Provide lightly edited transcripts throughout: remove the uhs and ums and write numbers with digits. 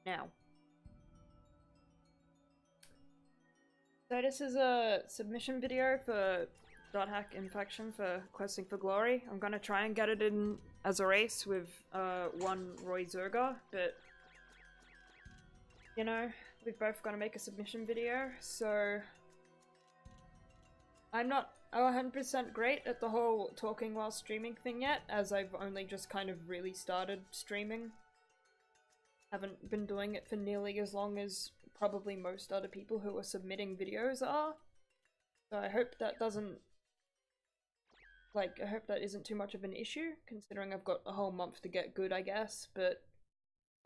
Now. So this is a submission video for .hack Infection for Questing for Glory. I'm gonna try and get it in as a race with one Roy Zerga, but you know, we've both gotta make a submission video, so I'm not 100% great at the whole talking while streaming thing yet, as I've only just kind of really started streaming. Haven't been doing it for nearly as long as probably most other people who are submitting videos are. So I hope that doesn't... like, I hope that isn't too much of an issue, considering I've got a whole month to get good, I guess, but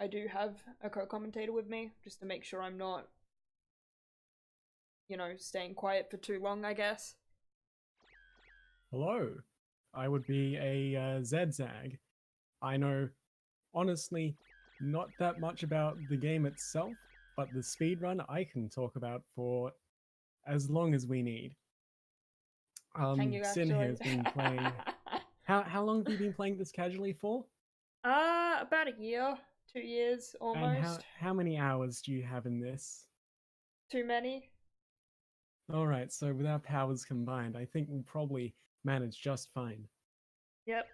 I do have a co-commentator with me, just to make sure I'm not, you know, staying quiet for too long, I guess. Hello, I would be a Zag. I know, honestly, not that much about the game itself, but the speedrun I can talk about for as long as we need. Can you Sin actually? here has been playing... How long have you been playing this casually for? About a year, 2 years, almost. And how many hours do you have in this? Too many. Alright, so with our powers combined, I think we'll probably manage just fine. Yep.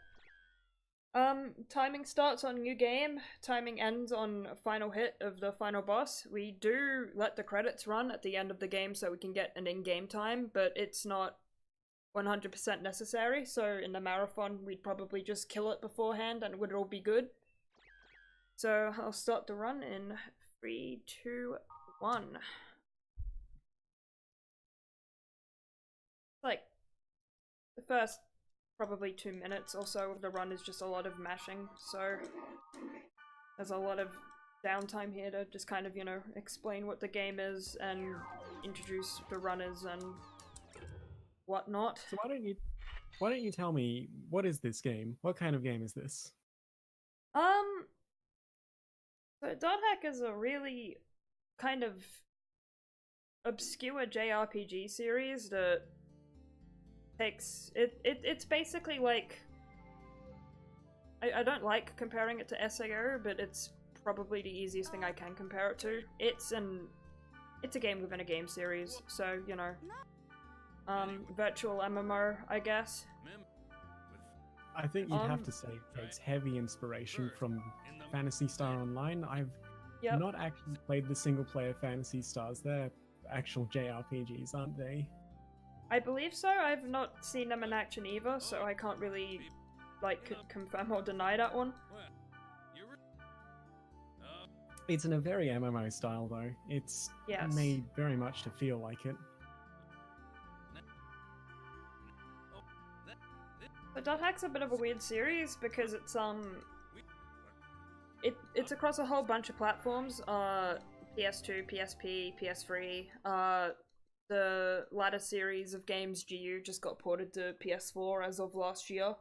Timing starts on new game, timing ends on final hit of the final boss. We do let the credits run at the end of the game so we can get an in-game time, but it's not 100% necessary, so in the marathon we'd probably just kill it beforehand and it would all be good. So I'll start the run in 3, 2, 1. Like, the first probably 2 minutes or so of the run is just a lot of mashing, so there's a lot of downtime here to just kind of, you know, explain what the game is and introduce the runners and whatnot. So why don't you tell me, what is this game? What kind of game is this? So .hack is a really kind of obscure JRPG series that takes it's basically like, I don't like comparing it to SAO, but it's probably the easiest thing I can compare it to. It's a game within a game series, so you know, virtual MMO, I guess. I think you'd have to say it takes heavy inspiration from Phantasy Star Online. I've not actually played the single player Phantasy Stars. They're actual JRPGs, aren't they? I believe so. I've not seen them in action either, so I can't really like confirm or deny that one. It's in a very MMO style though. It's made very much to feel like it. But .hack's a bit of a weird series because it's it's across a whole bunch of platforms. PS2, PSP, PS3. The latter series of games, GU, just got ported to PS4 as of last year.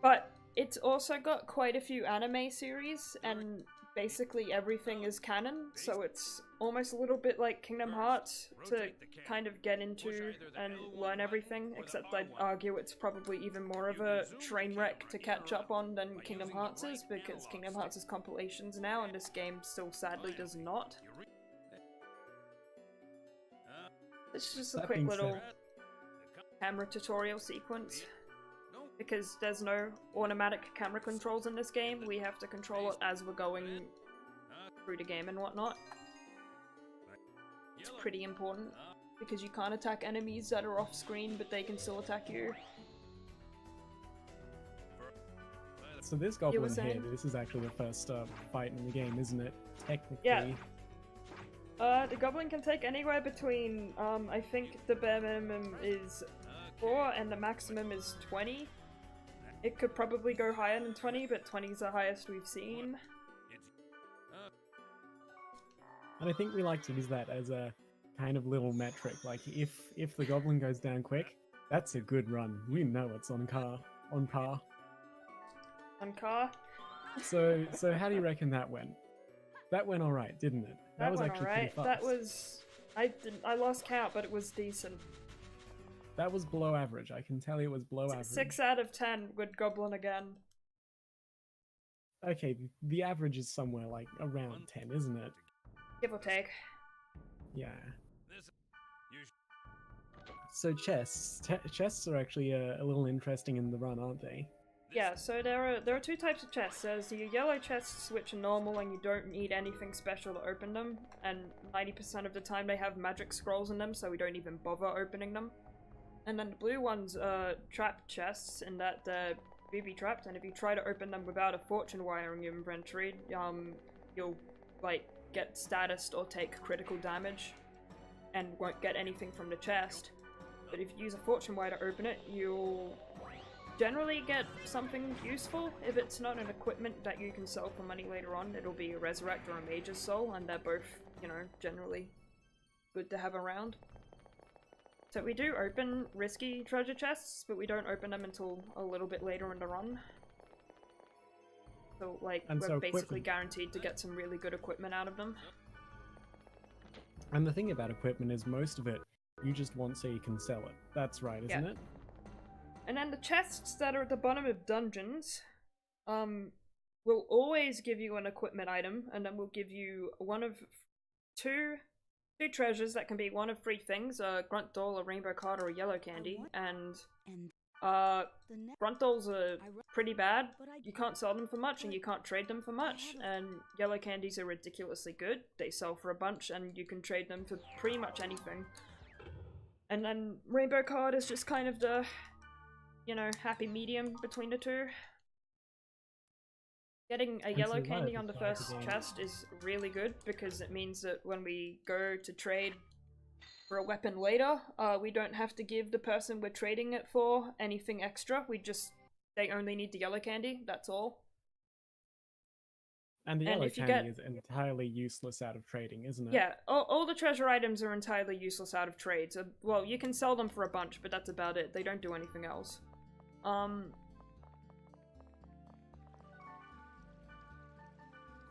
But it's also got quite a few anime series, and basically everything is canon, so it's almost a little bit like Kingdom Hearts to kind of get into and learn everything, except I'd argue it's probably even more of a train wreck to catch up on than Kingdom Hearts is, because Kingdom Hearts is compilations now, and this game still sadly does not. It's just a quick little camera tutorial sequence. Because there's no automatic camera controls in this game, we have to control it as we're going through the game and whatnot. It's pretty important, because you can't attack enemies that are off screen, but they can still attack you. So this goblin here, this is actually the first fight in the game, isn't it? Technically. Yeah. The goblin can take anywhere between, I think the bare minimum is 4 and the maximum is 20. It could probably go higher than 20, but 20 is the highest we've seen. And I think we like to use that as a kind of little metric. Like, if the goblin goes down quick, that's a good run. We know it's on par. On par. On car? So how do you reckon that went? That went alright, didn't it? That was went actually alright. pretty fast. That was... I lost count, but it was decent. That was below average. I can tell you it was below average. 6 out of 10 with Goblin again. okay, the average is somewhere like around 10, isn't it? Give or take. Yeah. So chests are actually a little interesting in the run, aren't they? Yeah, so there are two types of chests. There's the yellow chests, which are normal and you don't need anything special to open them, and 90% of the time they have magic scrolls in them, so we don't even bother opening them. And then the blue ones are trapped chests, in that they're booby-trapped, and if you try to open them without a fortune wire in your inventory, you'll, like, get statused or take critical damage, and won't get anything from the chest. But if you use a fortune wire to open it, you'll generally get something useful. If it's not an equipment that you can sell for money later on, it'll be a resurrect or a mage's soul, and they're both, you know, generally good to have around. So we do open risky treasure chests, but we don't open them until a little bit later in the run. So, like, we're basically guaranteed to get some really good equipment out of them. And the thing about equipment is most of it you just want so you can sell it. That's right, isn't it? And then the chests that are at the bottom of dungeons, will always give you an equipment item, and then we'll give you one of two treasures that can be one of three things: a grunt doll, a rainbow card, or a yellow candy. And grunt dolls are pretty bad. You can't sell them for much, and you can't trade them for much. And yellow candies are ridiculously good. They sell for a bunch, and you can trade them for pretty much anything. And then rainbow card is just kind of the, you know, happy medium between the two. Getting a yellow candy on the first chest is really good, because it means that when we go to trade for a weapon later, we don't have to give the person we're trading it for anything extra. They only need the yellow candy, that's all. And the yellow candy is entirely useless out of trading, isn't it? Yeah, all the treasure items are entirely useless out of trade. So, well, you can sell them for a bunch, but that's about it. They don't do anything else.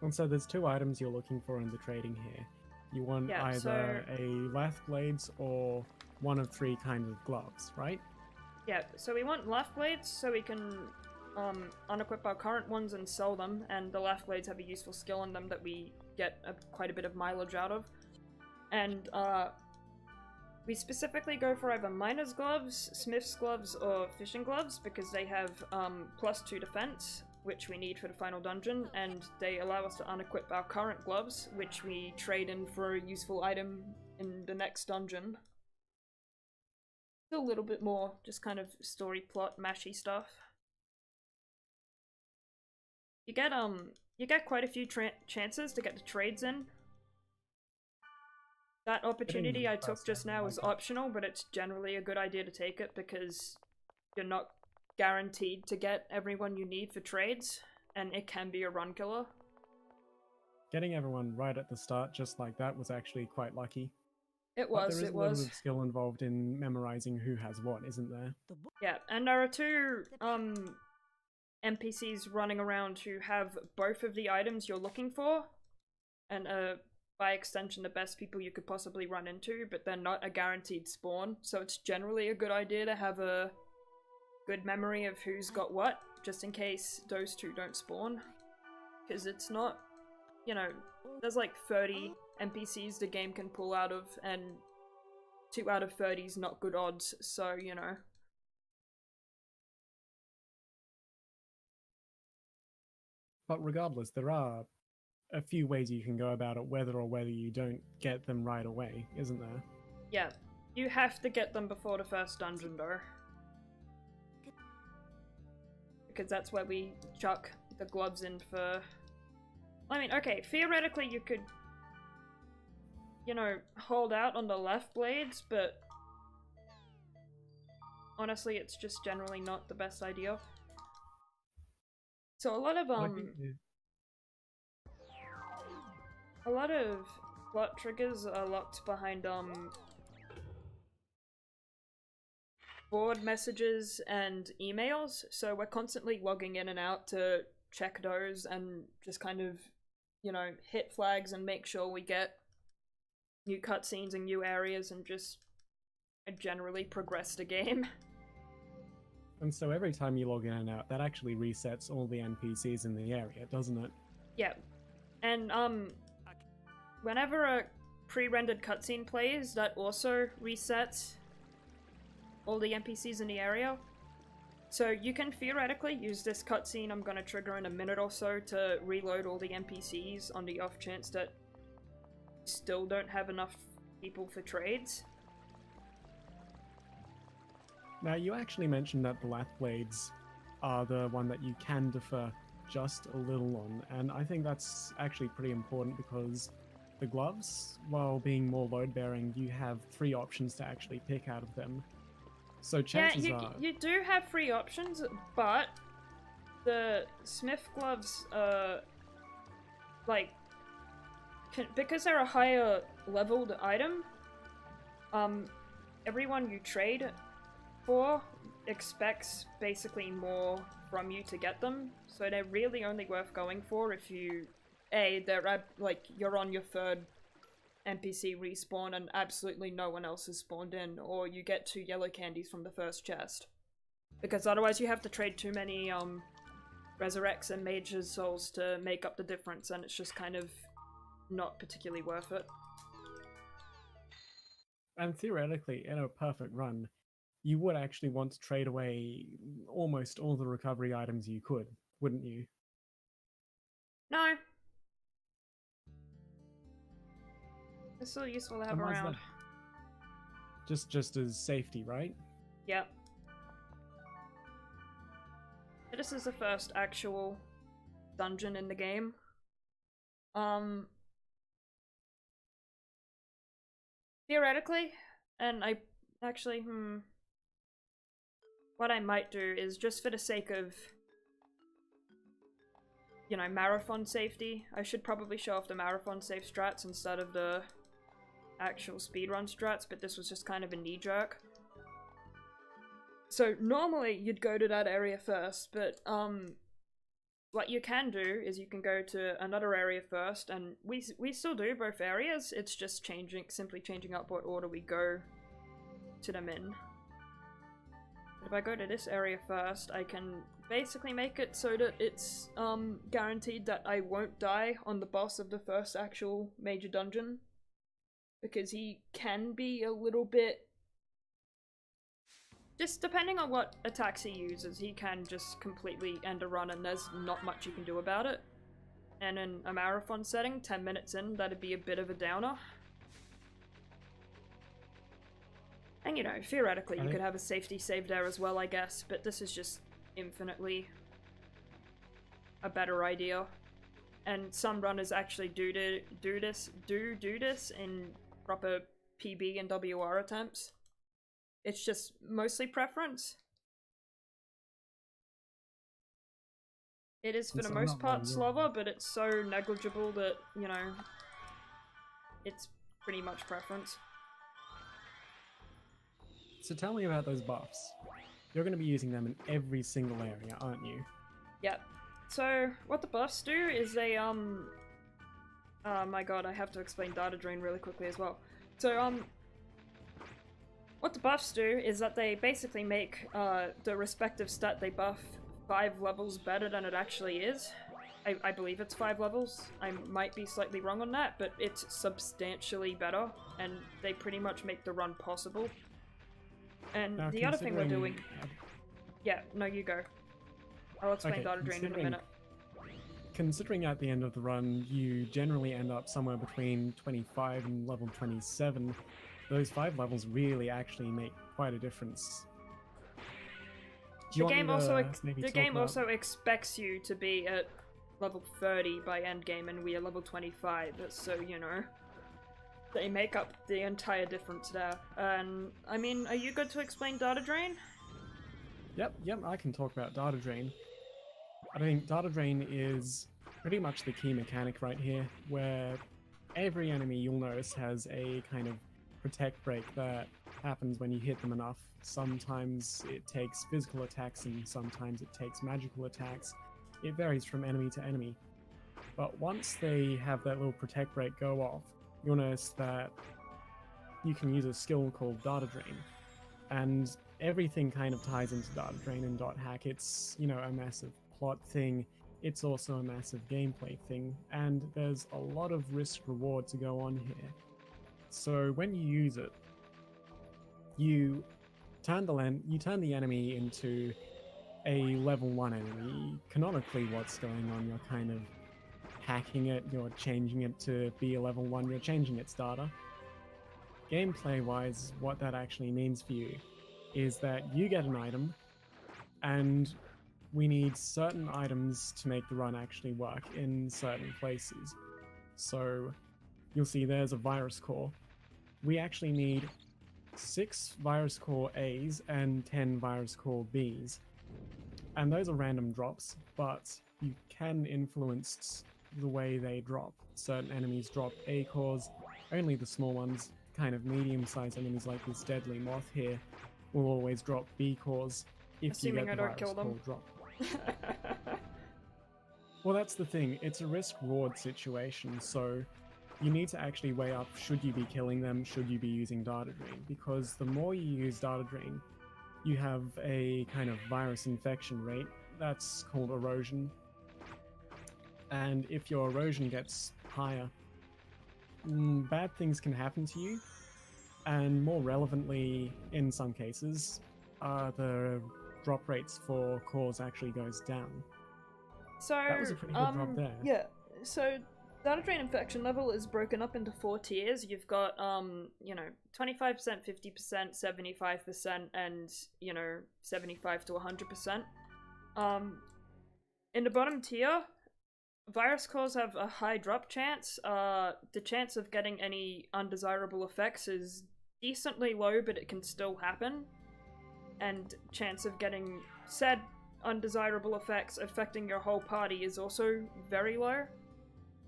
And so there's two items you're looking for in the trading here. You want either a lath blades or one of three kinds of gloves, right? Yeah, so we want lath blades so we can unequip our current ones and sell them, and the lath blades have a useful skill in them that we get quite a bit of mileage out of. And we specifically go for either miner's gloves, smith's gloves, or fishing gloves, because they have +2 defense, which we need for the final dungeon, and they allow us to unequip our current gloves, which we trade in for a useful item in the next dungeon. Still a little bit more just kind of story plot mashy stuff. You get quite a few chances to get the trades in. That opportunity I took just now was optional, but it's generally a good idea to take it, because you're not guaranteed to get everyone you need for trades, and it can be a run killer. Getting everyone right at the start just like that was actually quite lucky. It was, but there is a little bit of skill involved in memorizing who has what, isn't there? Yeah, and there are two NPCs running around who have both of the items you're looking for, and by extension the best people you could possibly run into, but they're not a guaranteed spawn, so it's generally a good idea to have a good memory of who's got what, just in case those two don't spawn. Because it's not, you know, there's like 30 NPCs the game can pull out of, and 2 out of 30 is not good odds, so, you know. But regardless, there are a few ways you can go about it, whether or whether you don't get them right away, isn't there? Yeah, you have to get them before the first dungeon though. Because that's where we chuck the gloves in for... I mean, okay, theoretically you could, you know, hold out on the left blades, but honestly it's just generally not the best idea. So a lot of plot triggers are locked behind board messages and emails, so we're constantly logging in and out to check those and just kind of, you know, hit flags and make sure we get new cutscenes and new areas and just generally progress the game. And so every time you log in and out, that actually resets all the NPCs in the area, doesn't it? Yeah. And, whenever a pre-rendered cutscene plays, that also resets all the NPCs in the area. So you can theoretically use this cutscene I'm gonna trigger in a minute or so to reload all the NPCs on the off chance that you still don't have enough people for trades. Now, you actually mentioned that the lath blades are the one that you can defer just a little on, and I think that's actually pretty important because the gloves, while being more load-bearing, you have 3 options to actually pick out of them. So chances are... you do have 3 options, but the smith gloves, like, because they're a higher leveled item, everyone you trade for expects basically more from you to get them, so they're really only worth going for if you, they're like, you're on your 3rd NPC respawn and absolutely no one else has spawned in, or you get 2 yellow candies from the first chest. Because otherwise you have to trade too many resurrects and mage's souls to make up the difference, and it's just kind of not particularly worth it. And theoretically, in a perfect run, you would actually want to trade away almost all the recovery items you could, wouldn't you? No. It's still useful to have around. Just as safety, right? Yep. This is the first actual dungeon in the game. Theoretically, and I actually, what I might do is, just for the sake of, you know, marathon safety, I should probably show off the marathon safe strats instead of the actual speedrun strats, but this was just kind of a knee-jerk. So normally you'd go to that area first, but what you can do is you can go to another area first, and we still do both areas, it's just simply changing up what order we go to them in. If I go to this area first, I can basically make it so that it's guaranteed that I won't die on the boss of the first actual major dungeon. Because he can be a little bit... just depending on what attacks he uses, he can just completely end a run and there's not much you can do about it. And in a marathon setting, 10 minutes in, that'd be a bit of a downer. And you know, theoretically you could have a safety save there as well, I guess, but this is just infinitely a better idea. And some runners actually do this in proper PB and WR attempts. It's just mostly preference. It is for the most part slower, but it's so negligible that, you know, it's pretty much preference. So tell me about those buffs. You're going to be using them in every single area, aren't you? Yep. So, what the buffs do is they, oh my god, I have to explain data drain really quickly as well. So, what the buffs do is that they basically make, the respective stat they buff 5 levels better than it actually is. I believe it's 5 levels. I might be slightly wrong on that, but it's substantially better, and they pretty much make the run possible. And now, the other thing we're doing... Yeah, no, you go. I'll explain data drain in a minute. Considering at the end of the run, you generally end up somewhere between 25 and level 27, those 5 levels really actually make quite a difference. The game also expects you to be at level 30 by endgame, and we are level 25, so, you know, they make up the entire difference there. And, I mean, are you good to explain data drain? Yep, I can talk about data drain. I think data drain is pretty much the key mechanic right here, where every enemy you'll notice has a kind of protect break that happens when you hit them enough. Sometimes it takes physical attacks and sometimes it takes magical attacks. It varies from enemy to enemy. But once they have that little protect break go off, you'll notice that you can use a skill called data drain. And everything kind of ties into data drain and .hack. It's, you know, a massive plot thing. It's also a massive gameplay thing, and there's a lot of risk reward to go on here. So when you use it, you turn the enemy into a level 1 enemy. Canonically, what's going on, you're kind of hacking it, you're changing it to be a level 1, you're changing its data. Gameplay wise, what that actually means for you is that you get an item, and we need certain items to make the run actually work in certain places. So you'll see there's a virus core. We actually need 6 virus core A's and 10 virus core B's. And those are random drops, but you can influence the way they drop. Certain enemies drop A cores, only the small ones, kind of medium-sized enemies like this deadly moth here, will always drop B cores if Assuming you get the I don't virus kill them. core drop. Well, that's the thing. It's a risk-reward situation, so you need to actually weigh up, should you be killing them, should you be using data drain? Because the more you use data drain, you have a kind of virus infection rate. That's called erosion. And if your erosion gets higher, bad things can happen to you. And more relevantly, in some cases, the drop rates for cores actually goes down. So, That was a pretty good drop there. Yeah, so data drain infection level is broken up into 4 tiers. You've got, 25%, 50%, 75%, and, 75 to 100%. In the bottom tier, virus cores have a high drop chance. The chance of getting any undesirable effects is decently low, but it can still happen. And chance of getting said undesirable effects affecting your whole party is also very low.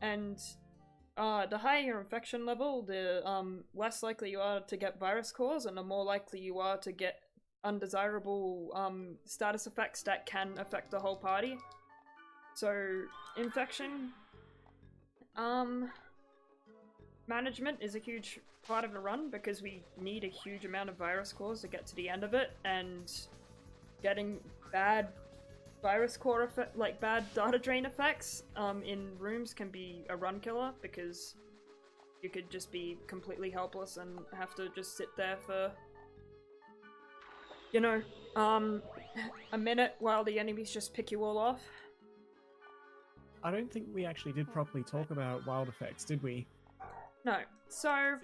And the higher your infection level, the less likely you are to get virus cores, and the more likely you are to get undesirable status effects that can affect the whole party. So infection management is a huge part of the run, because we need a huge amount of virus cores to get to the end of it, and getting bad virus core effect, like bad data drain effects in rooms can be a run killer, because you could just be completely helpless and have to just sit there for, a minute while the enemies just pick you all off. I don't think we actually did properly talk about wild effects, did we? No. So,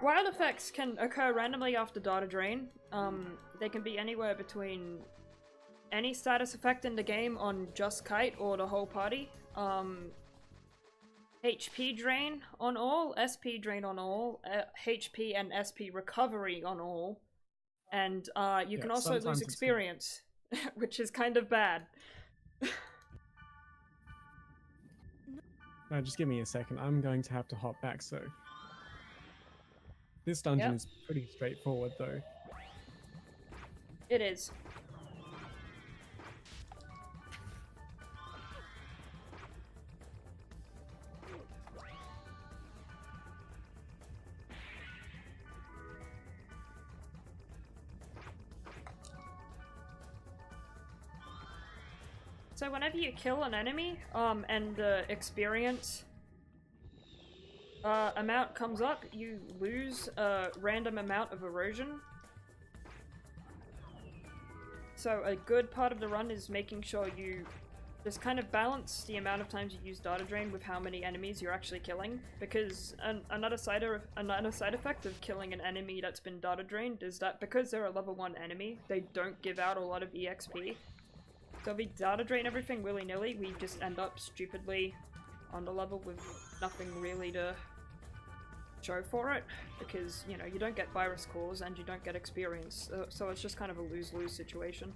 wild effects can occur randomly after data drain. They can be anywhere between any status effect in the game on just Kite or the whole party. HP drain on all, SP drain on all, HP and SP recovery on all, and you can also lose experience, which is kind of bad. No, just give me a second. I'm going to have to hop back, so... This dungeon is pretty straightforward, though. It is. So whenever you kill an enemy, and the experience amount comes up, you lose a random amount of erosion. So a good part of the run is making sure you just kind of balance the amount of times you use data drain with how many enemies you're actually killing, because another side effect of killing an enemy that's been data drained is that because they're a level 1 enemy, they don't give out a lot of EXP. So if we data drain everything willy-nilly, we just end up stupidly on the level with nothing really to show for it, because, you don't get virus cores and you don't get experience, so it's just kind of a lose-lose situation.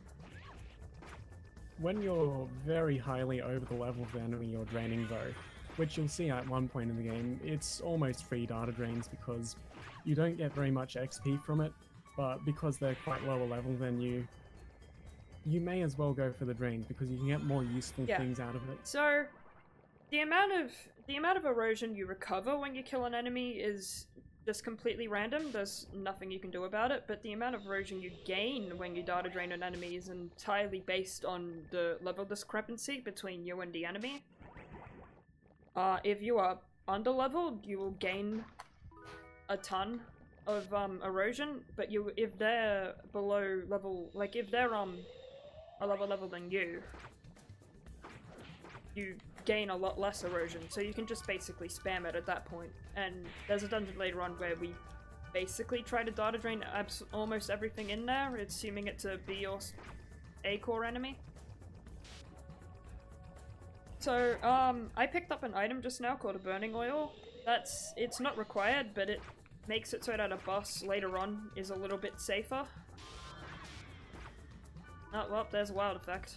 When you're very highly over the level of the enemy you're draining, though, which you'll see at one point in the game, it's almost free data drains because you don't get very much XP from it, but because they're quite lower level than you may as well go for the drains because you can get more useful things out of it. So, the amount of erosion you recover when you kill an enemy is just completely random. There's nothing you can do about it, but the amount of erosion you gain when you data drain an enemy is entirely based on the level discrepancy between you and the enemy. If you are under-leveled, you will gain a ton of erosion, but if they're below level, like if they're a lower level than you gain a lot less erosion, so you can just basically spam it at that point. And there's a dungeon later on where we basically try to data drain almost everything in there, assuming it to be your A-core enemy. So, I picked up an item just now called a burning oil. It's not required, but it makes it so that a boss later on is a little bit safer. Oh, well, there's a wild effect.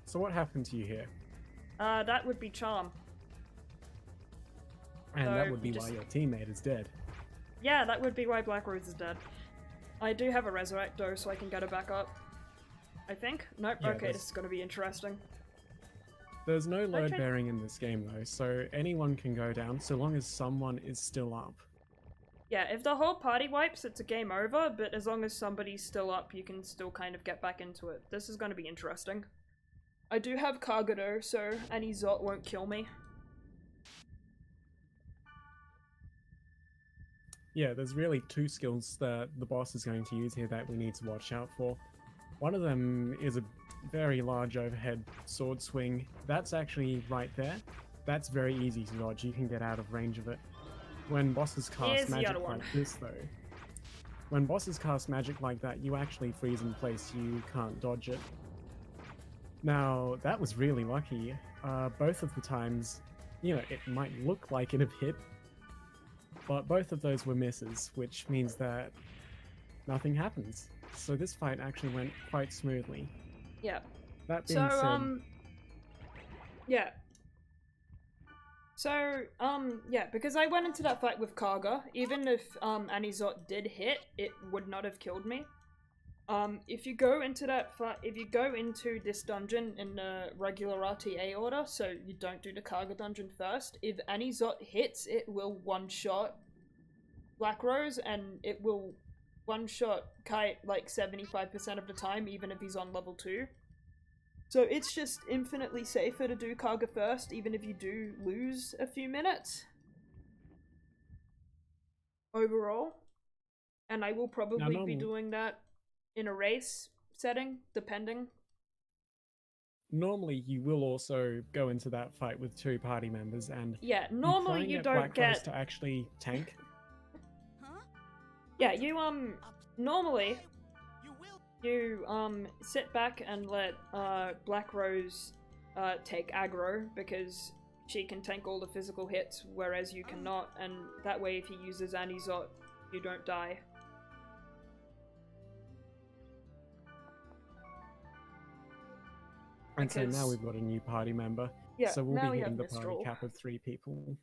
So what happened to you here? That would be charm. And So that would be you why just- your teammate is dead. Yeah, that would be why Black Rose is dead. I do have a resurrect though, so I can get her back up. I think? Nope, Yeah, okay, this is gonna be interesting. There's no load Okay. bearing in this game though, so anyone can go down so long as someone is still up. Yeah, if the whole party wipes, it's a game over, but as long as somebody's still up, you can still kind of get back into it. This is gonna be interesting. I do have Kagado, so any Zot won't kill me. Yeah, there's really two skills that the boss is going to use here that we need to watch out for. One of them is a very large overhead sword swing. That's actually right there. That's very easy to dodge. You can get out of range of it. When bosses cast Here's the magic other one. like this though, when bosses cast magic like that, you actually freeze in place. You can't dodge it. Now, that was really lucky. Both of the times, you know, it might look like it'd have hit, but both of those were misses, which means that nothing happens. So this fight actually went quite smoothly. Yeah. That being So, said, yeah. So, yeah, because I went into that fight with Karga, even if, Anizot did hit, it would not have killed me. If you go into that fight, if you go into this dungeon in the regular RTA order, so you don't do the Karga dungeon first, if Anizot hits, it will one-shot Black Rose, and it will one-shot Kite like 75% of the time, even if he's on level 2. So it's just infinitely safer to do Karga first, even if you do lose a few minutes. Overall. And I will probably be doing that in a race setting, depending. normally you will also go into that fight with two party members, and Yeah, you normally try and you get don't Black Rose get... to actually tank. Yeah, you, normally you, sit back and let, Black Rose, take aggro, because she can tank all the physical hits, whereas you cannot, and that way if he uses Anizot, you don't die. And so now Because- we've got a new party member. Yeah, So we'll now be we have hitting the party Mistral. cap of 3 people.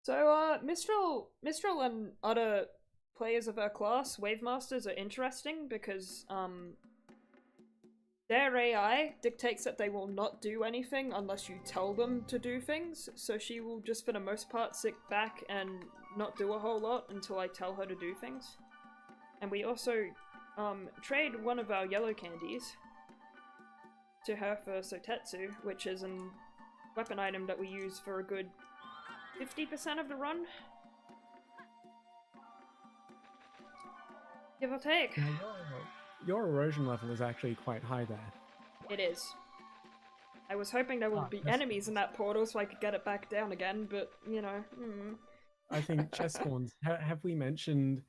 So, Mistral and other players of our class, Wave Masters, are interesting because, their AI dictates that they will not do anything unless you tell them to do things, so she will just for the most part sit back and not do a whole lot until I tell her to do things. And we also, trade one of our yellow candies to her for Sotetsu, which is a weapon item that we use for a good 50% of the run? Give or take. Now, your erosion level is actually quite high there. It is. I was hoping there would be that's enemies in that portal so I could get it back down again, but, you know, I think chest spawns. Have we mentioned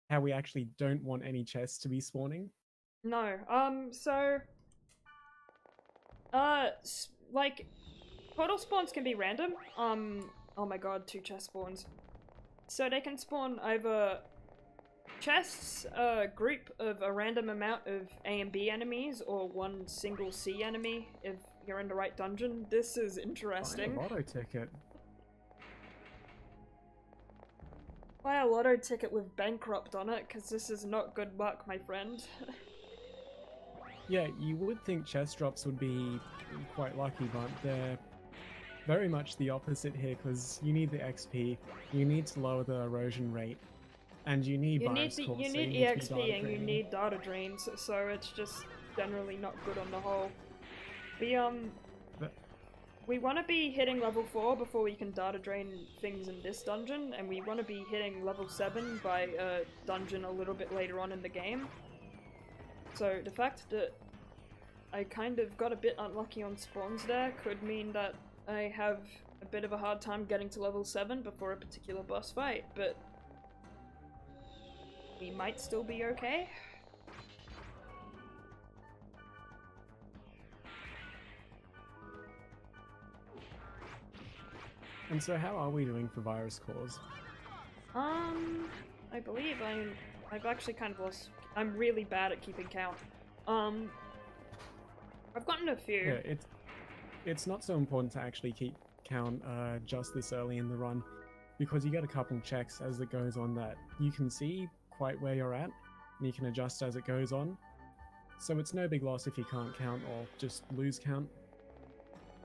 how we actually don't want any chests to be spawning? No, like, portal spawns can be random. Oh my god, 2 chest spawns. So they can spawn either chests, a group of a random amount of A and B enemies, or one single C enemy if you're in the right dungeon. This is interesting. Buy a lotto ticket. Buy a lotto ticket with bankrupt on it, because this is not good luck, my friend. Yeah, you would think chest drops would be quite lucky, but they're very much the opposite here, because you need the XP, you need to lower the erosion rate, and you need virus cores, you so need you need to be EXP data and you draining. need data drains, so it's just generally not good on the whole. But We want to be hitting level 4 before we can data drain things in this dungeon, and we want to be hitting level 7 by a dungeon a little bit later on in the game. So the fact that I kind of got a bit unlucky on spawns there could mean that I have a bit of a hard time getting to level 7 before a particular boss fight, but we might still be okay. and so how are we doing for virus cores? I believe I've actually kind of lost. I'm really bad at keeping count. I've gotten a few. Yeah, it's not so important to actually keep count just this early in the run, because you get a couple checks as it goes on that you can see quite where you're at, and you can adjust as it goes on. So it's no big loss if you can't count or just lose count.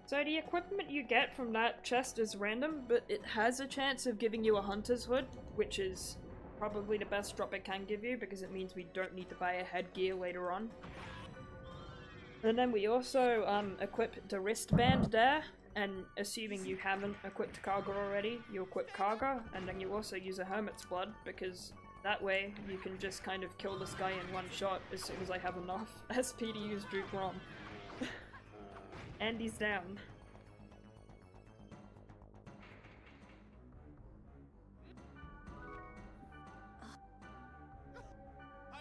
So the equipment you get from that chest is random, but it has a chance of giving you a hunter's hood, which is probably the best drop it can give you because it means we don't need to buy a headgear later on. And then we also equip the wristband there, and assuming you haven't equipped Karga already, you equip Karga, and then you also use a Hermit's Blood, because that way you can just kind of kill this guy in one shot as soon as I have enough SP to use Duke Rom. And he's down.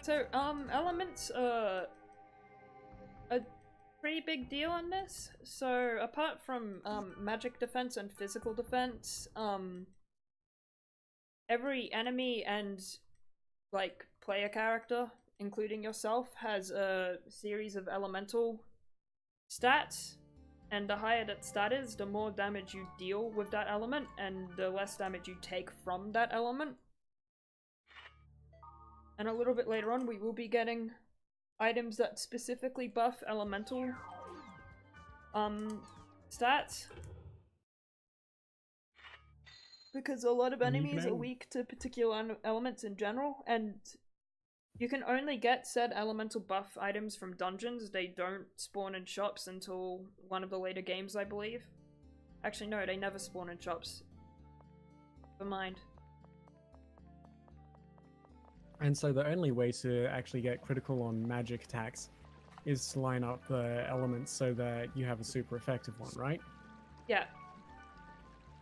So, elements are a pretty big deal in this. So, apart from magic defense and physical defense, every enemy and like player character, including yourself, has a series of elemental stats, and the higher that stat is, the more damage you deal with that element, and the less damage you take from that element. And a little bit later on, we will be getting items that specifically buff elemental stats. Because a lot of enemies are weak to particular elements in general, and you can only get said elemental buff items from dungeons. They don't spawn in shops until one of the later games, I believe. Actually, no, they never spawn in shops. Never mind. And so the only way to actually get critical on magic attacks is to line up the elements so that you have a super effective one, right? Yeah.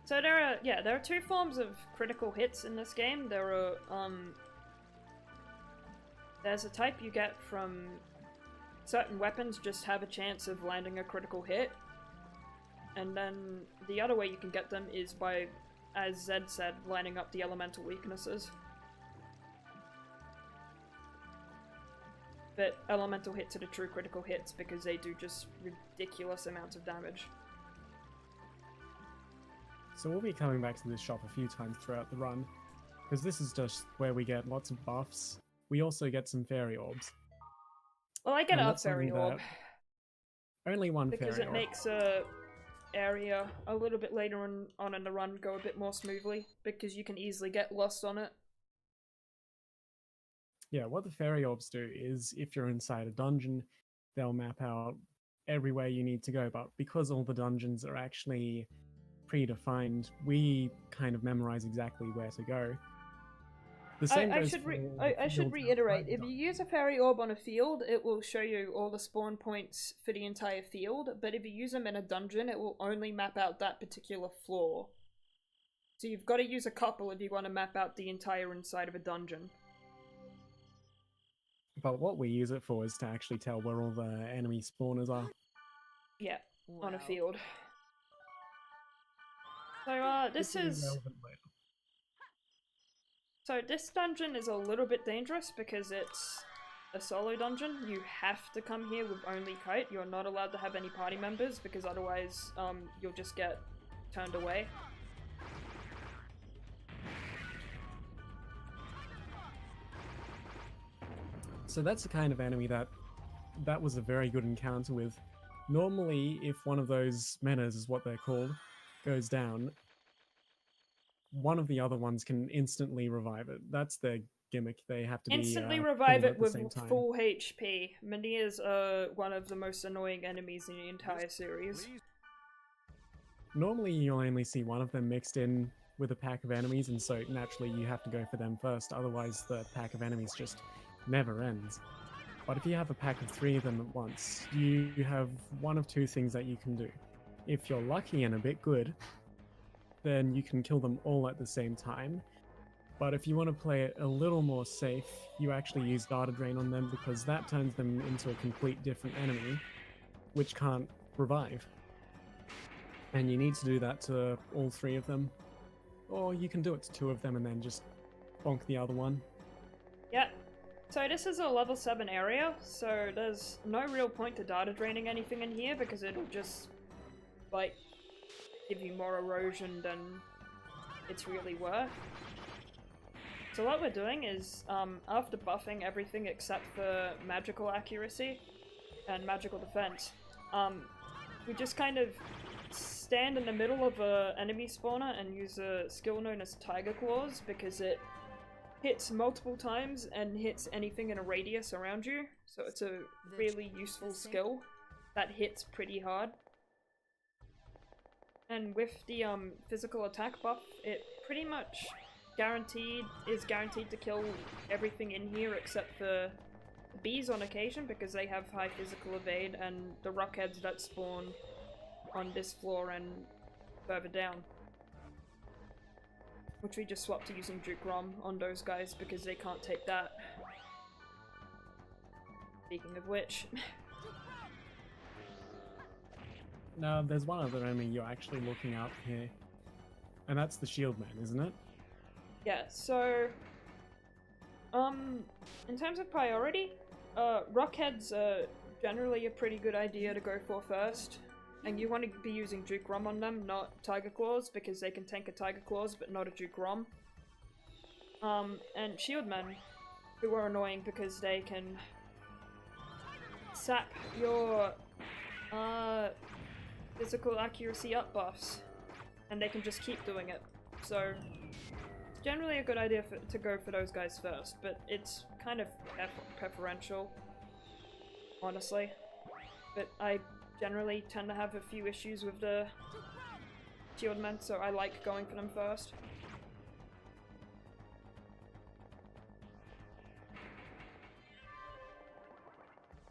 So there are two forms of critical hits in this game. There are there's a type you get from certain weapons just have a chance of landing a critical hit. And then the other way you can get them is by, as Zed said, lining up the elemental weaknesses. But elemental hits are the true critical hits because they do just ridiculous amounts of damage. So we'll be coming back to this shop a few times throughout the run, because this is just where we get lots of buffs. We also get some fairy orbs. Well, I get a fairy orb. Only one fairy orb. Because it makes a area a little bit later on in the run go a bit more smoothly, because you can easily get lost on it. Yeah, what the fairy orbs do is, if you're inside a dungeon, they'll map out everywhere you need to go, but because all the dungeons are actually predefined, we kind of memorize exactly where to go. The same I should reiterate, if you use a fairy orb on a field, it will show you all the spawn points for the entire field, but if you use them in a dungeon, it will only map out that particular floor. So you've got to use a couple if you want to map out the entire inside of a dungeon. But what we use it for is to actually tell where all the enemy spawners are. Yeah, on a field. So, this dungeon is a little bit dangerous because it's a solo dungeon. You have to come here with only Kite. You're not allowed to have any party members because otherwise, you'll just get turned away. So that's the kind of enemy that was a very good encounter with. Normally, if one of those menas is what they're called, goes down, one of the other ones can instantly revive it. That's their gimmick. They have to be Instantly revive killed it at the with same time. full HP. Minears are one of the most annoying enemies in the entire series. Normally, you'll only see one of them mixed in with a pack of enemies, and so naturally you have to go for them first. Otherwise, the pack of enemies just never ends. But if you have a pack of 3 of them at once, you have one of 2 things that you can do. If you're lucky and a bit good, then you can kill them all at the same time. But if you want to play it a little more safe, you actually use Data Drain on them, because that turns them into a complete different enemy, which can't revive. And you need to do that to all 3 of them. Or you can do it to 2 of them and then just bonk the other one. Yep. So this is a level 7 area, so there's no real point to data draining anything in here because it'll just, like, give you more erosion than it's really worth. So what we're doing is, after buffing everything except for magical accuracy and magical defense, we just kind of stand in the middle of an enemy spawner and use a skill known as Tiger Claws, because it hits multiple times and hits anything in a radius around you, so it's a really useful skill that hits pretty hard. And with the physical attack buff, it pretty much is guaranteed to kill everything in here except for the bees on occasion, because they have high physical evade, and the rockheads that spawn on this floor and further down. Which we just swapped to using Duke Rom on those guys because they can't take that. Speaking of which. Now, there's one other enemy you're actually looking up here. And that's the Shield Man, isn't it? Yeah, so... in terms of priority, rockheads are generally a pretty good idea to go for first. And you want to be using Duke Rom on them, not Tiger Claws, because they can tank a Tiger Claws, but not a Duke Rom. And Shield Men, who are annoying because they can sap your physical accuracy up buffs, and they can just keep doing it. So, it's generally a good idea to go for those guys first, but it's kind of preferential, honestly. But I generally tend to have a few issues with the Shield Men, so I like going for them first.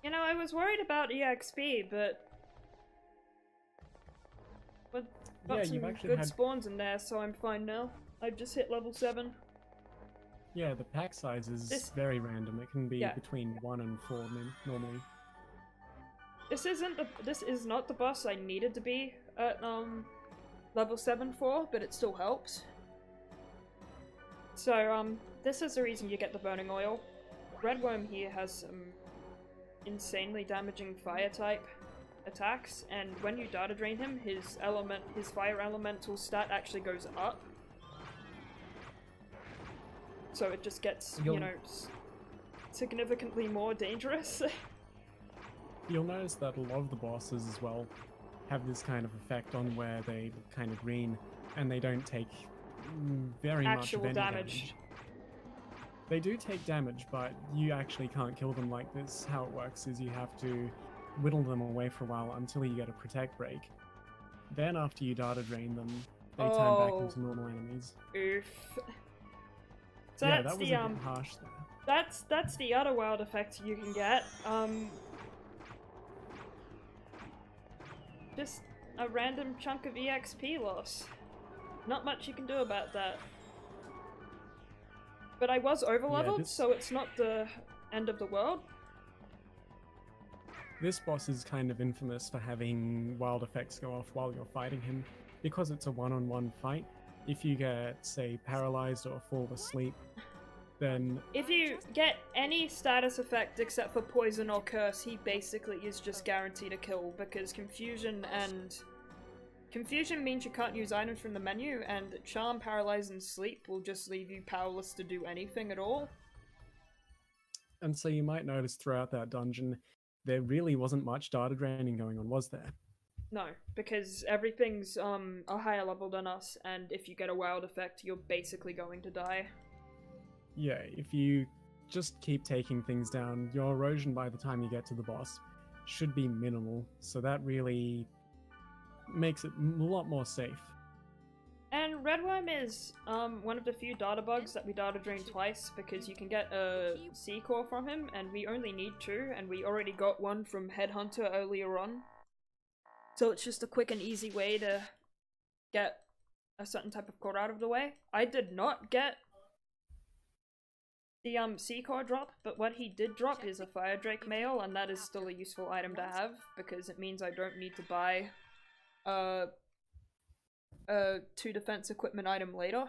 You know, I was worried about EXP, but got some good spawns in there, so I'm fine now. I've just hit level 7. Yeah, the pack size is very random. It can be between 1 and 4 normally. This is not the boss I needed to be at level 7 for, but it still helps. So this is the reason you get the burning oil. Red Worm here has some insanely damaging fire type attacks, and when you data drain him, his fire elemental stat actually goes up. So it just gets, you know, significantly more dangerous. You'll notice that a lot of the bosses as well have this kind of effect on where they look kind of green and they don't take very much of any damage. They do take damage, but you actually can't kill them like this. How it works is you have to whittle them away for a while until you get a protect break. Then after you data drain them, they turn back into normal enemies. Oof. So yeah, that's that was a bit harsh there. That's the other wild effect you can get. Just a random chunk of EXP loss. Not much you can do about that. But I was overleveled, so it's not the end of the world. This boss is kind of infamous for having wild effects go off while you're fighting him, because it's a one-on-one fight. If you get, say, paralyzed or fall asleep, then... If you get any status effect except for poison or curse, he basically is just guaranteed a kill, because confusion means you can't use items from the menu, and charm, paralyze, and sleep will just leave you powerless to do anything at all. And so you might notice throughout that dungeon, there really wasn't much data draining going on, was there? No, because everything's a higher level than us, and if you get a wild effect, you're basically going to die. Yeah, if you just keep taking things down, your erosion by the time you get to the boss should be minimal, so that really makes it a lot more safe. And Redworm is one of the few data bugs that we data drain twice, because you can get a C core from him, and we only need 2, and we already got one from Headhunter earlier on. So it's just a quick and easy way to get a certain type of core out of the way. I did not get the C core drop, but what he did drop is a Fire Drake mail, and that is still a useful item to have, because it means I don't need to buy a 2 defense equipment item later.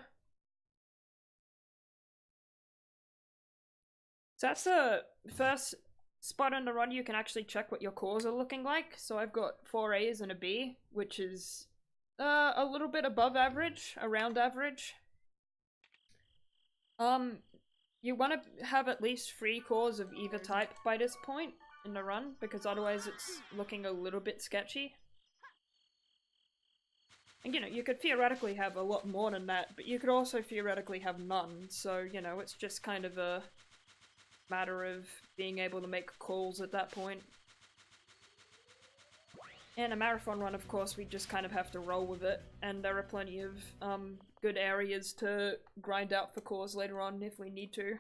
So that's the first spot on the run you can actually check what your cores are looking like. So I've got 4 A's and a B, which is a little bit above average, around average. You want to have at least 3 cores of either type by this point in the run, because otherwise it's looking a little bit sketchy. And you know, you could theoretically have a lot more than that, but you could also theoretically have none, so you know, it's just kind of a matter of being able to make calls at that point. In a marathon run, of course, we just kind of have to roll with it, and there are plenty of good areas to grind out for cores later on if we need to.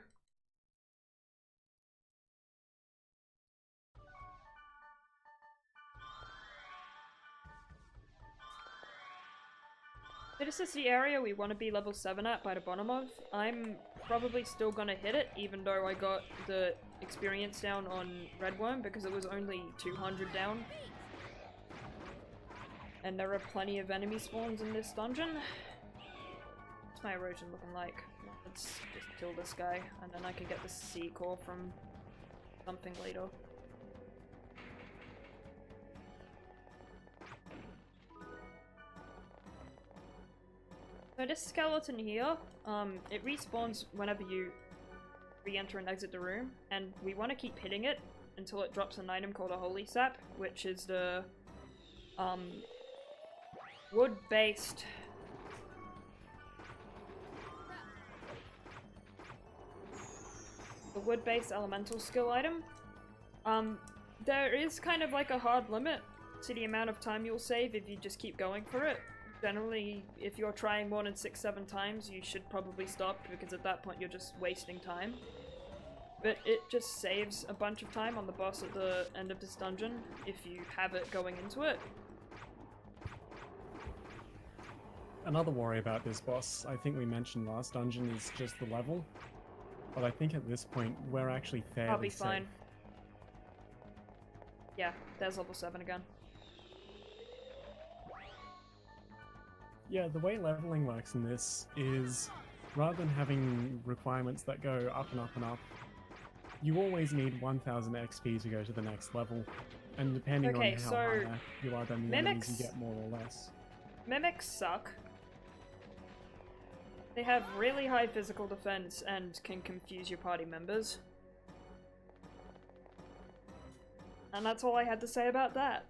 So this is the area we want to be level 7 at by the bottom of. I'm probably still gonna hit it, even though I got the experience down on Redworm, because it was only 200 down. And there are plenty of enemy spawns in this dungeon. What's my erosion looking like? Let's just kill this guy, and then I can get the C core from something later. So this skeleton here, it respawns whenever you re-enter and exit the room, and we want to keep hitting it until it drops an item called a Holy Sap, which is the wood-based elemental skill item. There is kind of like a hard limit to the amount of time you'll save if you just keep going for it. Generally, if you're trying more than 6-7 times, you should probably stop, because at that point you're just wasting time. But it just saves a bunch of time on the boss at the end of this dungeon if you have it going into it. Another worry about this boss, I think we mentioned last dungeon, is just the level. But I think at this point, we're actually fairly I'll be safe. fine. Yeah, there's level 7 again. Yeah, the way leveling works in this is, rather than having requirements that go up and up and up, you always need 1000 XP to go to the next level. And depending on how higher you are than the enemies, you get more or less. Mimics suck. They have really high physical defense and can confuse your party members. And that's all I had to say about that.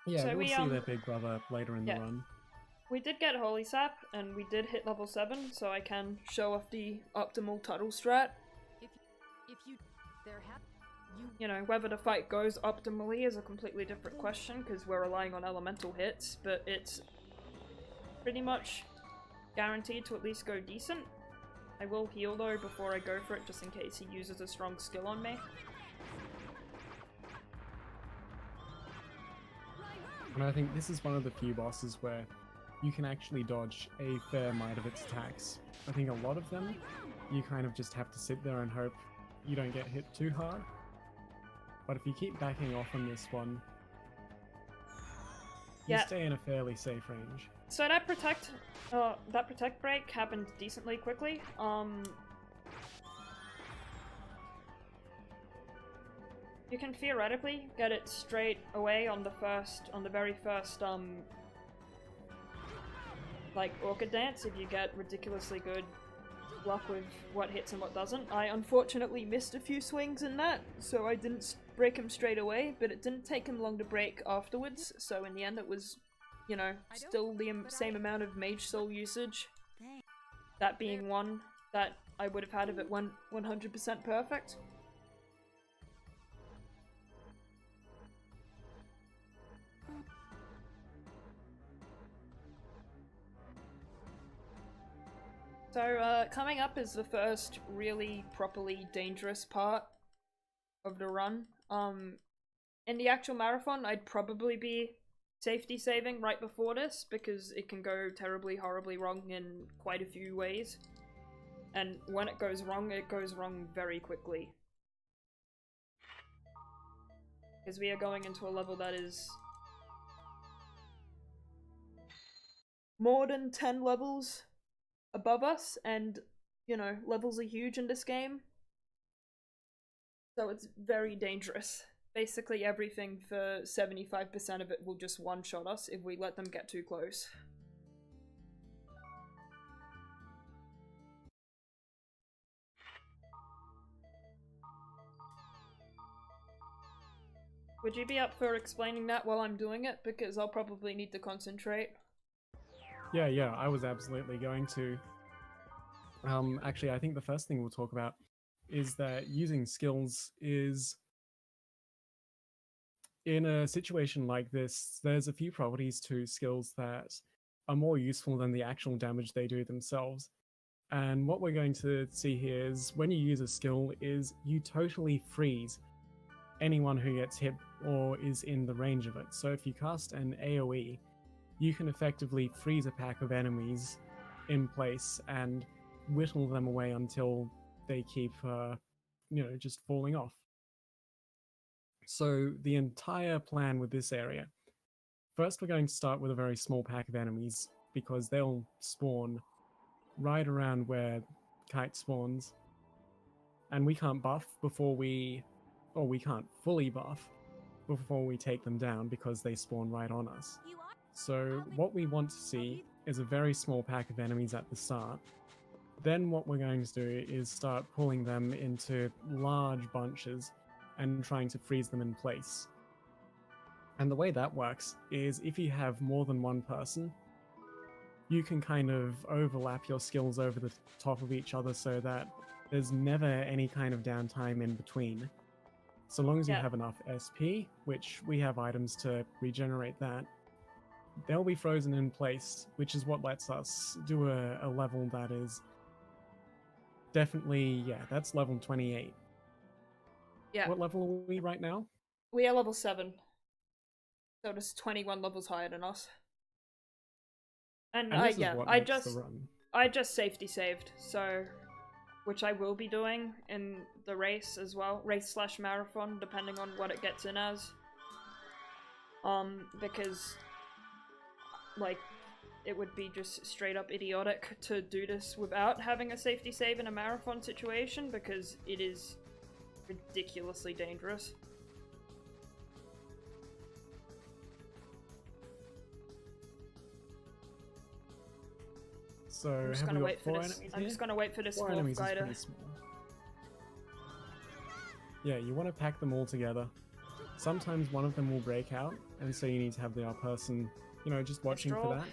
Yeah, so we'll see their big brother later in the run. We did get Holy Sap, and we did hit level 7, so I can show off the optimal Tuttle strat. You know, whether the fight goes optimally is a completely different question, because we're relying on elemental hits, but it's pretty much guaranteed to at least go decent. I will heal though before I go for it, just in case he uses a strong skill on me. And I think this is one of the few bosses where you can actually dodge a fair amount of its attacks. I think a lot of them, you kind of just have to sit there and hope you don't get hit too hard. But if you keep backing off on this one, you stay in a fairly safe range. So that protect break happened decently quickly. You can theoretically get it straight away on the very first like orchid dance if you get ridiculously good luck with what hits and what doesn't. I unfortunately missed a few swings in that, so I didn't break him straight away, but it didn't take him long to break afterwards, so in the end it was, you know, still the same amount of Mage Soul usage. That being one that I would have had if it went 100% perfect. So, coming up is the first really properly dangerous part of the run. In the actual marathon, I'd probably be safety saving right before this, because it can go terribly, horribly wrong in quite a few ways. And when it goes wrong very quickly. Because we are going into a level that is more than 10 levels above us, and, you know, levels are huge in this game. So it's very dangerous. Basically everything for 75% of it will just one-shot us if we let them get too close. Would you be up for explaining that while I'm doing it? Because I'll probably need to concentrate. Yeah, I was absolutely going to. Actually, I think the first thing we'll talk about is that using skills is, in a situation like this, there's a few properties to skills that are more useful than the actual damage they do themselves. And what we're going to see here is when you use a skill is you totally freeze anyone who gets hit or is in the range of it. So if you cast an AoE, you can effectively freeze a pack of enemies in place and whittle them away until they keep, just falling off. So the entire plan with this area, first we're going to start with a very small pack of enemies, because they'll spawn right around where Kite spawns, and we can't buff before we can't fully buff before we take them down, because they spawn right on us. So what we want to see is a very small pack of enemies at the start. Then what we're going to do is start pulling them into large bunches and trying to freeze them in place. And the way that works is if you have more than one person, you can kind of overlap your skills over the top of each other so that there's never any kind of downtime in between. So long as you have enough SP, which we have items to regenerate that, they'll be frozen in place, which is what lets us do a level that is definitely, that's level 28. Yeah. What level are we right now? We are level 7. So it's 21 levels higher than us. And I just safety saved, so, which I will be doing in the race as well, race/marathon, depending on what it gets in as. Because, like, it would be just straight up idiotic to do this without having a safety save in a marathon situation, because it is ridiculously dangerous. So I'm just gonna wait for this. I'm just gonna wait for this fourth guy to. Yeah, you want to pack them all together. Sometimes one of them will break out, and so you need to have the other person, just watching for that.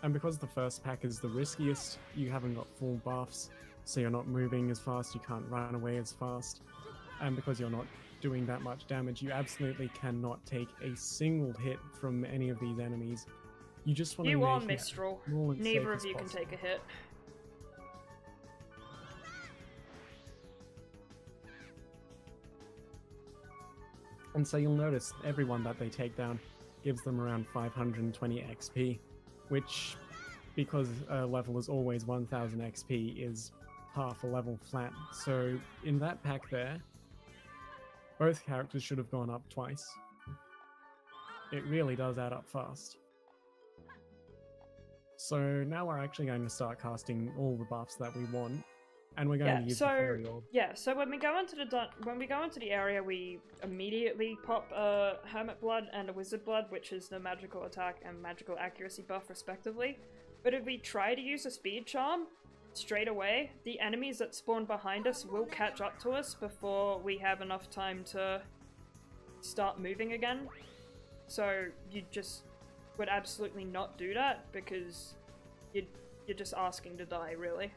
And because the first pack is the riskiest, you haven't got full buffs, so you're not moving as fast, you can't run away as fast. And because you're not doing that much damage, you absolutely cannot take a single hit from any of these enemies. You just want to You are Mistral. Neither of you can take a hit. And so you'll notice everyone that they take down gives them around 520 XP, which, because a level is always 1000 XP, is half a level flat. So in that pack there, both characters should have gone up twice. It really does add up fast. So now we're actually going to start casting all the buffs that we want, and we're going to use the Fairy Orb. Yeah, so when we go into the area, we immediately pop Hermit Blood and a Wizard Blood, which is the magical attack and magical accuracy buff respectively. But if we try to use a speed charm straight away, the enemies that spawn behind us will catch up to us before we have enough time to start moving again. So you just would absolutely not do that because you're just asking to die, really.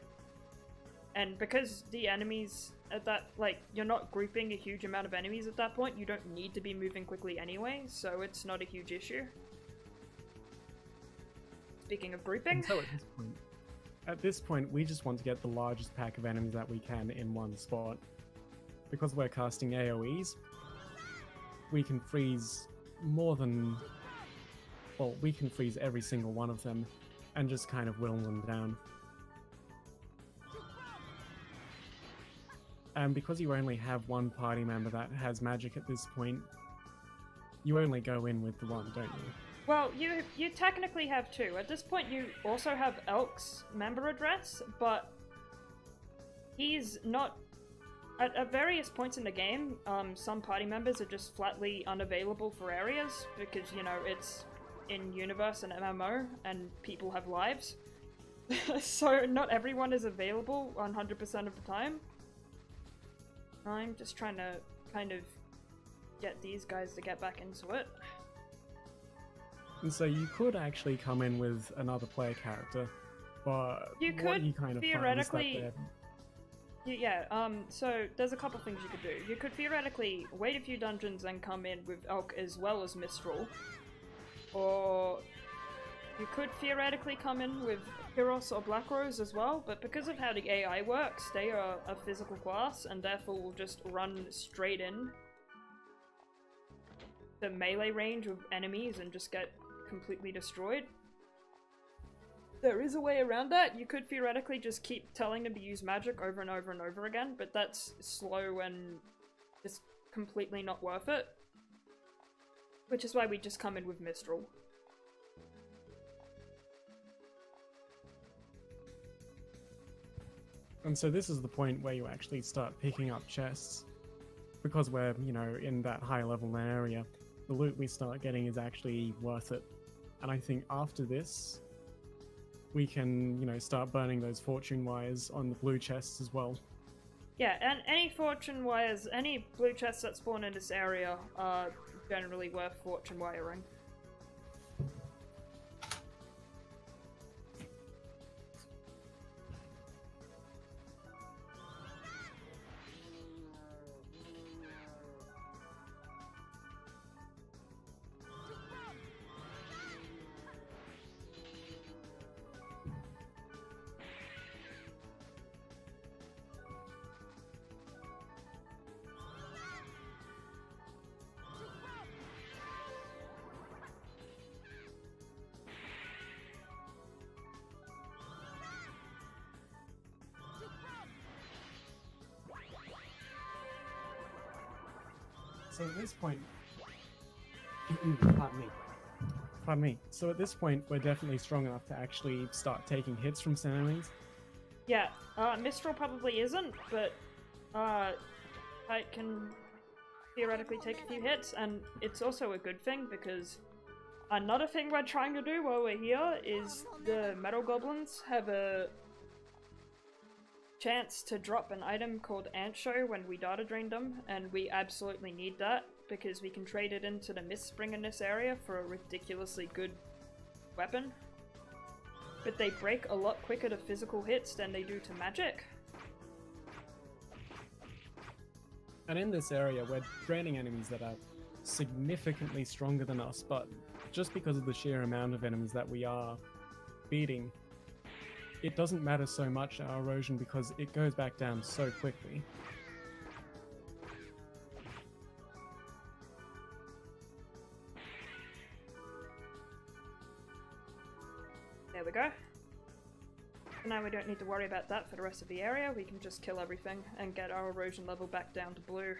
And because the enemies at that, like, you're not grouping a huge amount of enemies at that point, you don't need to be moving quickly anyway, so it's not a huge issue. Speaking of grouping... So at this point, we just want to get the largest pack of enemies that we can in one spot. Because we're casting AoEs, we can freeze more than... Well, we can freeze every single one of them and just kind of whittle them down. And because you only have one party member that has magic at this point, you only go in with the one, don't you? Well, you technically have two. At this point, you also have Elk's member address, but he's not... At various points in the game, some party members are just flatly unavailable for areas, because, you know, it's in-universe and MMO, and people have lives. So not everyone is available 100% of the time. I'm just trying to kind of get these guys to get back into it. And so you could actually come in with another player character, but you could what you kind of theoretically... find is that yeah, so there's a couple things you could do. You could theoretically wait a few dungeons and come in with Elk as well as Mistral. Or you could theoretically come in with Pyros or Black Rose as well, but because of how the AI works, they are a physical class and therefore will just run straight in the melee range of enemies and just get completely destroyed. There is a way around that. You could theoretically just keep telling them to use magic over and over and over again, but that's slow and just completely not worth it. Which is why we just come in with Mistral. And so this is the point where you actually start picking up chests. Because we're, you know, in that high level area, the loot we start getting is actually worth it. And I think after this, we can, you know, start burning those fortune wires on the blue chests as well. Yeah, and any fortune wires, any blue chests that spawn in this area are generally worth fortune wiring. So at this point, pardon me. So at this point, we're definitely strong enough to actually start taking hits from some enemies. Yeah, Mistral probably isn't, but I can theoretically take a few hits, and it's also a good thing because another thing we're trying to do while we're here is the metal goblins have a chance to drop an item called Ant Show when we data drain them, and we absolutely need that because we can trade it into the Mist Spring in this area for a ridiculously good weapon. But they break a lot quicker to physical hits than they do to magic. And in this area, we're draining enemies that are significantly stronger than us, but just because of the sheer amount of enemies that we are beating, it doesn't matter so much our erosion because it goes back down so quickly. There we go. So now we don't need to worry about that for the rest of the area, we can just kill everything and get our erosion level back down to blue.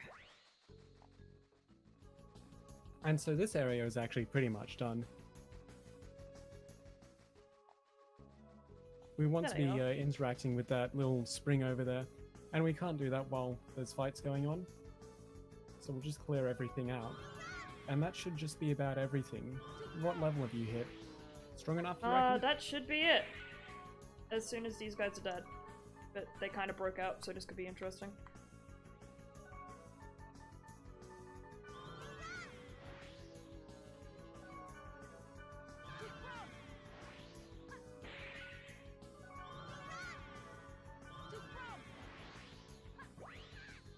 And so this area is actually pretty much done. We want to be interacting with that little spring over there, and we can't do that while there's fights going on. So we'll just clear everything out. And that should just be about everything. What level have you hit? Strong enough, you reckon? That should be it. As soon as these guys are dead. But they kind of broke out, so this could be interesting.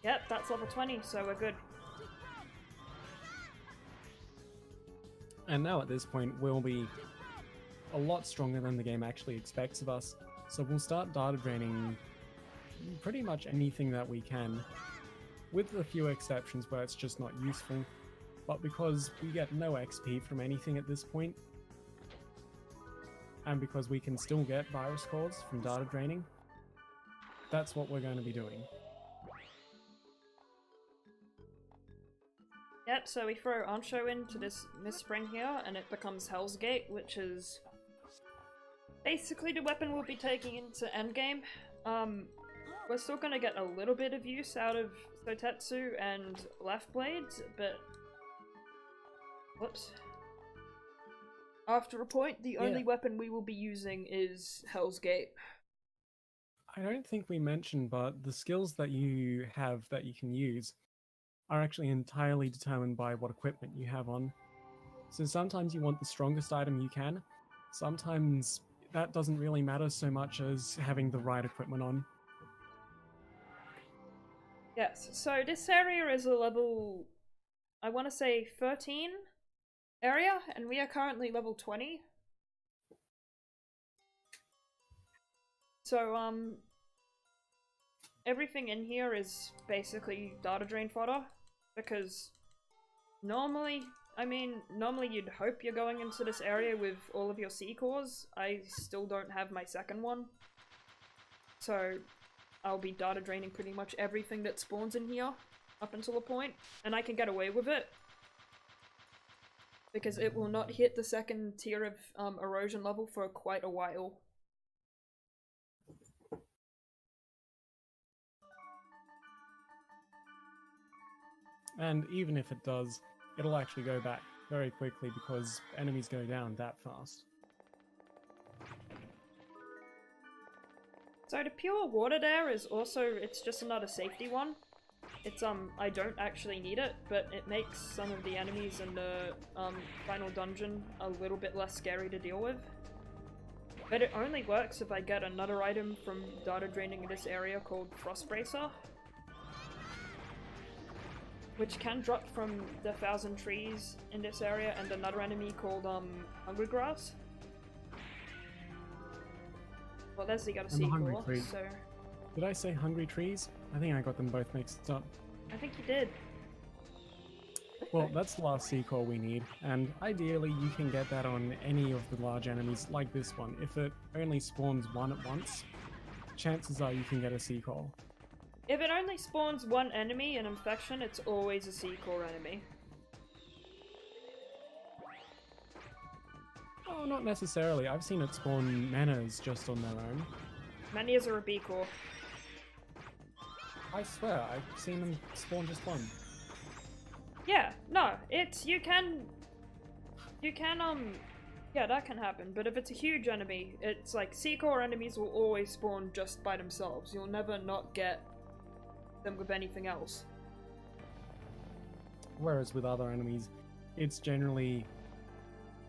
Yep, that's level 20, so we're good. And now at this point, we'll be a lot stronger than the game actually expects of us. So we'll start data draining pretty much anything that we can, with a few exceptions where it's just not useful. But because we get no XP from anything at this point, and because we can still get virus cores from data draining, that's what we're going to be doing. Yep, so we throw Ancho into this Mistspring here, and it becomes Hell's Gate, which is basically the weapon we'll be taking into endgame. We're still gonna get a little bit of use out of Sotetsu and Left Blades, but... Whoops. After a point, the only weapon we will be using is Hell's Gate. I don't think we mentioned, but the skills that you have that you can use are actually entirely determined by what equipment you have on. So sometimes you want the strongest item you can, sometimes that doesn't really matter so much as having the right equipment on. Yes, so this area is a level, I want to say 13 area, and we are currently level 20. So, everything in here is basically data drain fodder, because normally you'd hope you're going into this area with all of your C cores. I still don't have my second one. So I'll be data draining pretty much everything that spawns in here up until a point, and I can get away with it because it will not hit the second tier of erosion level for quite a while. And even if it does, it'll actually go back very quickly because enemies go down that fast. So the pure water there is also, it's just another safety one. It's I don't actually need it, but it makes some of the enemies in the final dungeon a little bit less scary to deal with. But it only works if I get another item from data draining in this area called Frost Bracer, which can drop from the 1,000 trees in this area, and another enemy called Hungry Grass. Well, Leslie got a sequel, so... Did I say Hungry Trees? I think I got them both mixed up. I think you did. Well, that's the last C-core we need, and ideally you can get that on any of the large enemies like this one. If it only spawns one at once, chances are you can get a C-core. If it only spawns one enemy in Infection, it's always a C-core enemy. Oh, not necessarily. I've seen it spawn Menas just on their own. Menas are a B-core. I swear, I've seen them spawn just one. Yeah, no, it's, you can, yeah, that can happen, but if it's a huge enemy, it's like C-core enemies will always spawn just by themselves. You'll never not get them with anything else. Whereas with other enemies, it's generally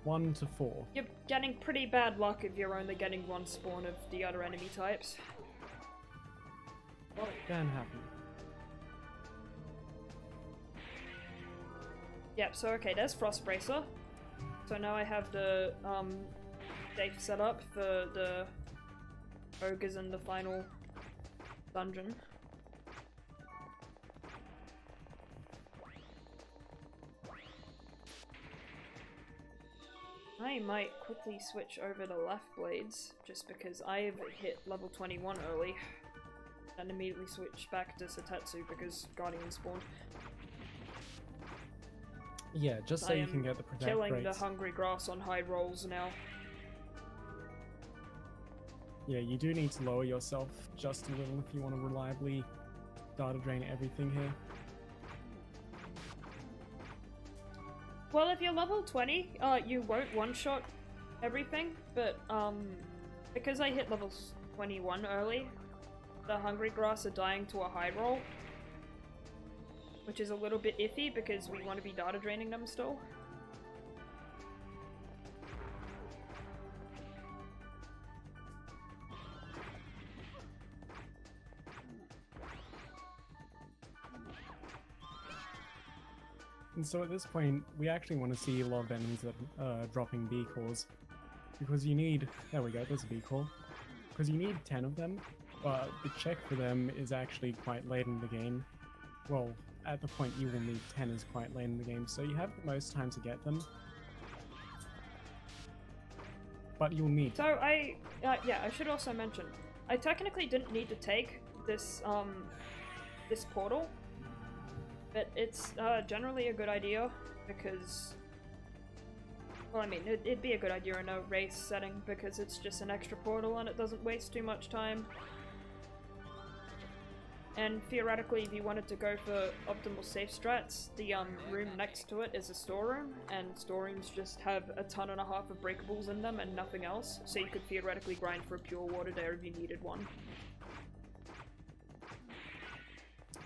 1 to 4. You're getting pretty bad luck if you're only getting one spawn of the other enemy types. Well, it can happen. Yep, so okay, there's Frost Bracer. So now I have the safe set up for the ogres in the final dungeon. I might quickly switch over to Left Blades, just because I've hit level 21 early, and immediately switch back to Sotetsu because Guardian spawned. Yeah, just so you can get the protect killing rates. the Hungry Grass on high rolls now. Yeah, you do need to lower yourself just a little if you want to reliably data drain everything here. Well, if you're level 20, you won't one-shot everything, but because I hit level 21 early, the hungry grass are dying to a high roll, which is a little bit iffy because we want to be data draining them still. And so at this point, we actually want to see a lot of enemies that are dropping B cores. Because you need... There we go, there's a B core. Because you need 10 of them, but the check for them is actually quite late in the game. Well, at the point you will need 10 is quite late in the game, so you have the most time to get them. But you'll need... So yeah, I should also mention, I technically didn't need to take this, this portal. But it's generally a good idea because, well, I mean, it'd be a good idea in a race setting because it's just an extra portal and it doesn't waste too much time. And theoretically, if you wanted to go for optimal safe strats, the room next to it is a storeroom, and storerooms just have a ton and a half of breakables in them and nothing else, so you could theoretically grind for a pure water there if you needed one.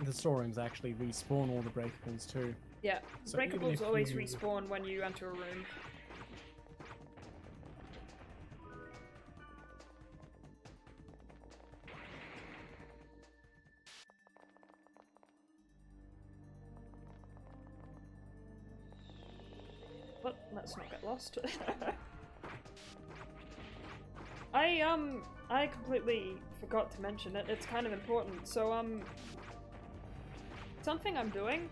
The storerooms actually respawn all the breakables too. Yeah, So breakables always respawn when you enter a room. But let's not get lost. I completely forgot to mention it. It's kind of important. So, something I'm doing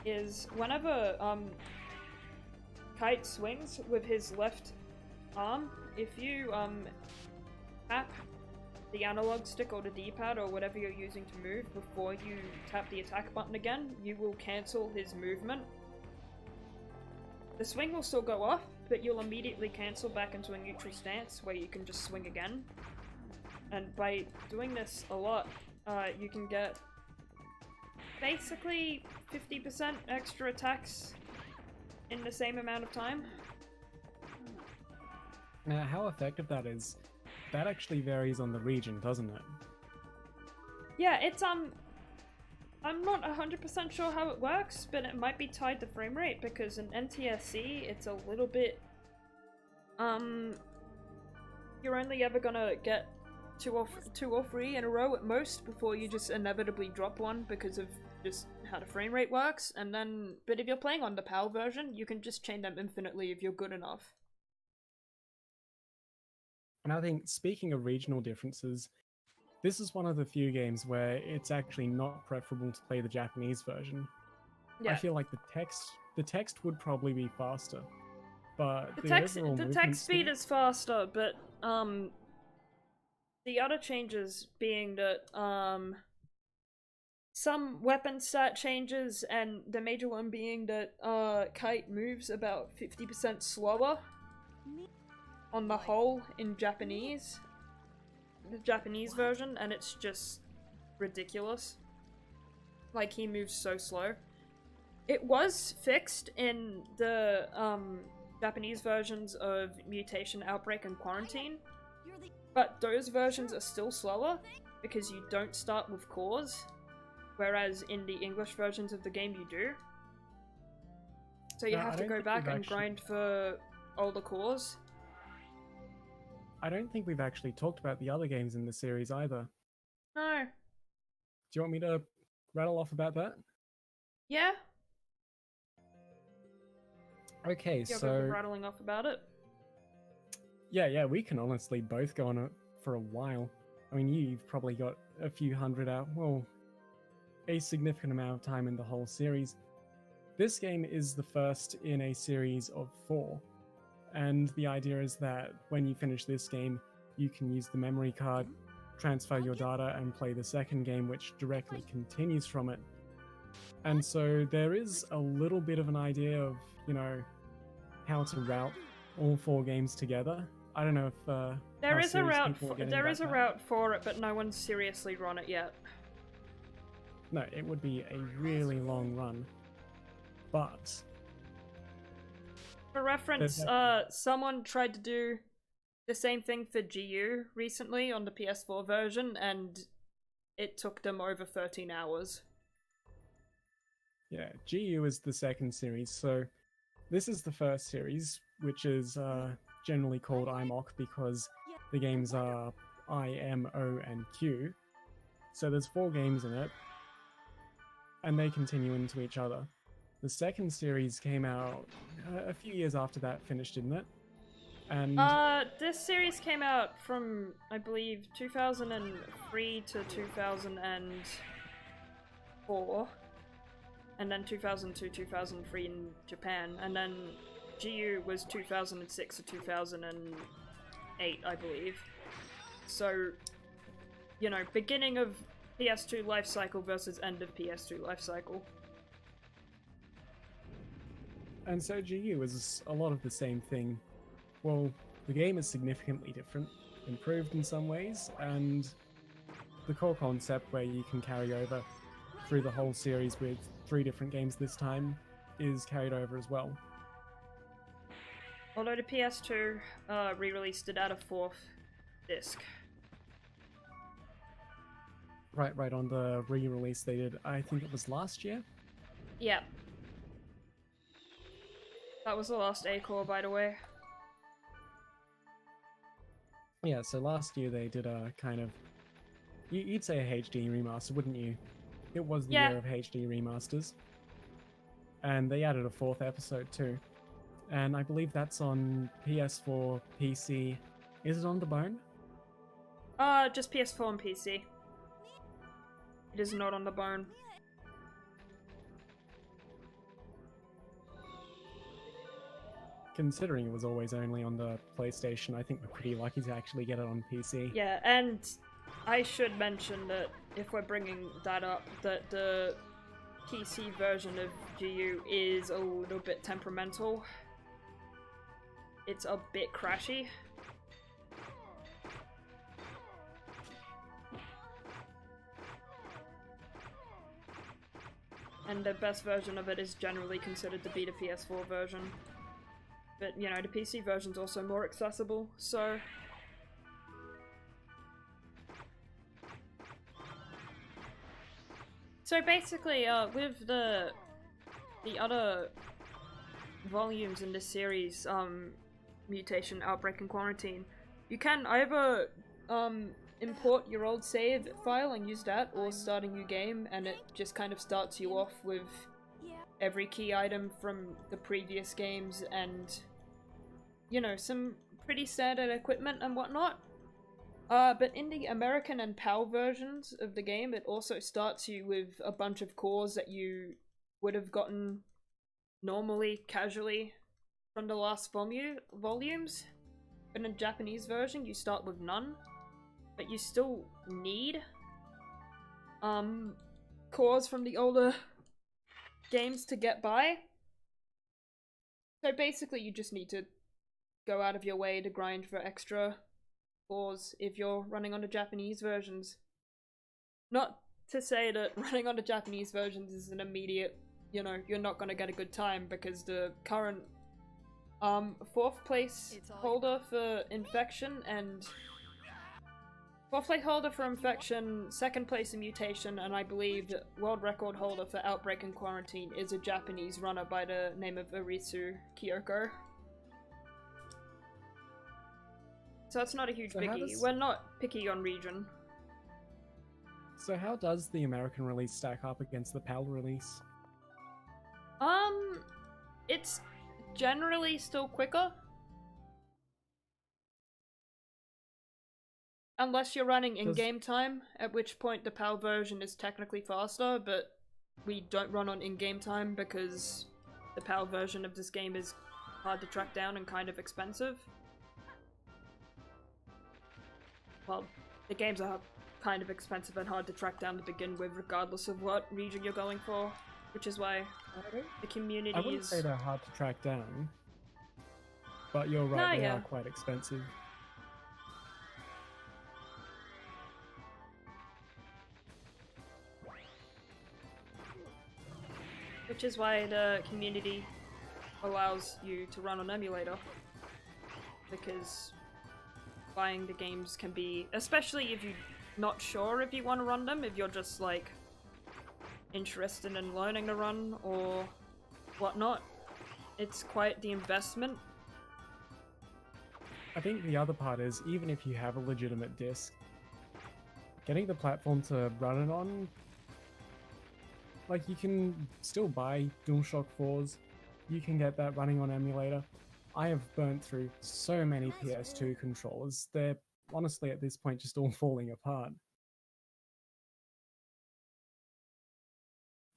is whenever, Kite swings with his left arm, if you, tap the analog stick or the D-pad or whatever you're using to move before you tap the attack button again, you will cancel his movement. The swing will still go off, but you'll immediately cancel back into a neutral stance where you can just swing again. And by doing this a lot, you can get basically 50% extra attacks in the same amount of time. Now, how effective that is, that actually varies on the region, doesn't it? Yeah, it's, I'm not 100% sure how it works, but it might be tied to frame rate, because in NTSC, it's a little bit, you're only ever gonna get two or three in a row at most before you just inevitably drop one because of just how the frame rate works, and then, but if you're playing on the PAL version, you can just chain them infinitely if you're good enough. And I think, speaking of regional differences, this is one of the few games where it's actually not preferable to play the Japanese version. Yeah. I feel like the text would probably be faster, but The text speed is faster, but the other changes being that some weapon stat changes, and the major one being that Kite moves about 50% slower on the whole in Japanese. The Japanese version, and it's just ridiculous. Like, he moves so slow. It was fixed in the Japanese versions of Mutation, Outbreak, and Quarantine, but those versions are still slower because you don't start with cores, whereas in the English versions of the game you do. So you have to go back and grind for older cores. I don't think we've actually talked about the other games in the series either. No. Do you want me to rattle off about that? Yeah? Okay, You're so... good with rattling off about it? Yeah, we can honestly both go on it for a while. I mean, you've probably got a few hundred out, well, a significant amount of time in the whole series. This game is the first in a series of 4. And the idea is that when you finish this game, you can use the memory card, transfer your data, and play the second game, which directly continues from it. And so there is a little bit of an idea of, you know, how to route all 4 games together. I don't know if there is a route for it, but no one's seriously run it yet. No, it would be a really long run. But For reference, someone tried to do the same thing for GU recently on the PS4 version, and it took them over 13 hours. Yeah, GU is the second series, so this is the first series, which is generally called IMOC because the games are I, M, O, and Q. So there's 4 games in it, and they continue into each other. The second series came out a few years after that finished, didn't it? And this series came out from, I believe, 2003 to 2004, and then 2002, 2003 in Japan, and then GU was 2006 to 2008, I believe. So, you know, beginning of PS2 life cycle versus end of PS2 life cycle. And so GU is a lot of the same thing. Well, the game is significantly different, improved in some ways, and the core concept where you can carry over through the whole series with 3 different games this time is carried over as well. Although the PS2 re-released it at a 4th disc. Right on the re-release they did, I think it was last year? Yeah. That was the last A-core, by the way. Yeah, so last year they did a kind of... You'd say a HD remaster, wouldn't you? It was the year of HD remasters. And they added a 4th episode too. And I believe that's on PS4, PC. Is it on the bone? Just PS4 and PC. It is not on the bone. Considering it was always only on the PlayStation, I think we're pretty lucky to actually get it on PC. Yeah, and I should mention that if we're bringing that up, that the PC version of GU is a little bit temperamental. It's a bit crashy. And the best version of it is generally considered to be the PS4 version. But, you know, the PC version's also more accessible, so... So basically, with the other volumes in this series, Mutation, Outbreak, and Quarantine, you can either import your old save file and use that, or start a new game, and it just kind of starts you off with every key item from the previous games and, you know, some pretty standard equipment and whatnot. But in the American and PAL versions of the game, it also starts you with a bunch of cores that you would have gotten normally, casually, from the last volumes. In the Japanese version, you start with none, but you still need cores from the older games to get by. So basically you just need to go out of your way to grind for extra cores if you're running on the Japanese versions. Not to say that running on the Japanese versions is an immediate, you know, you're not gonna get a good time, because the current 4th place holder for Infection and 4th place holder for Infection, 2nd place in Mutation, and I believe world record holder for Outbreak and Quarantine is a Japanese runner by the name of Arisu Kyoko. So it's not a huge biggie. We're not picky on region. So how does the American release stack up against the PAL release? It's generally still quicker. Unless you're running in-game time, at which point the PAL version is technically faster, but we don't run on in-game time because the PAL version of this game is hard to track down and kind of expensive. Well, the games are kind of expensive and hard to track down to begin with, regardless of what region you're going for, which is why the community is... I wouldn't say they're hard to track down, but you're right, they are quite expensive. Which is why the community allows you to run on emulator. Because buying the games can be, especially if you're not sure if you want to run them, if you're just like interested in learning to run or whatnot, it's quite the investment. I think the other part is, even if you have a legitimate disc, getting the platform to run it on, like, you can still buy DualShock 4s, you can get that running on emulator. I have burnt through so many PS2 controllers, they're honestly at this point just all falling apart.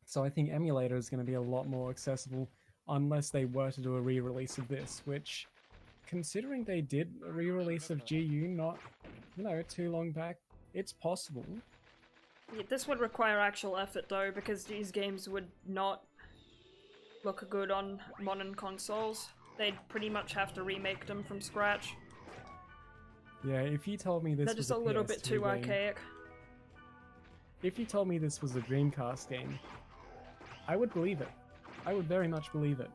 So I think emulator is going to be a lot more accessible unless they were to do a re-release of this, which, considering they did a re-release of GU not, too long back, it's possible. Yeah, this would require actual effort though, because these games would not look good on modern consoles. They'd pretty much have to remake them from scratch. Yeah, if you told me this They're just a little bit too archaic. If you told me this was a Dreamcast game, I would believe it. I would very much believe it.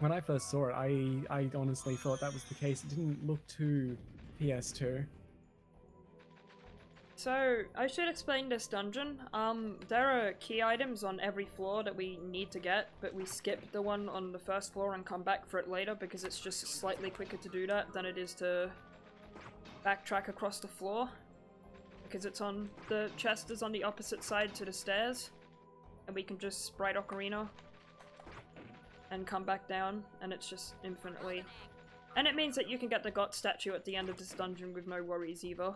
When I first saw it, I honestly thought that was the case. It didn't look too PS2. So, I should explain this dungeon. There are key items on every floor that we need to get, but we skip the one on the first floor and come back for it later because it's just slightly quicker to do that than it is to backtrack across the floor. Because it's on, the chest is on the opposite side to the stairs, and we can just sprite ocarina and come back down, and it's just infinitely. And it means that you can get the God statue at the end of this dungeon with no worries either.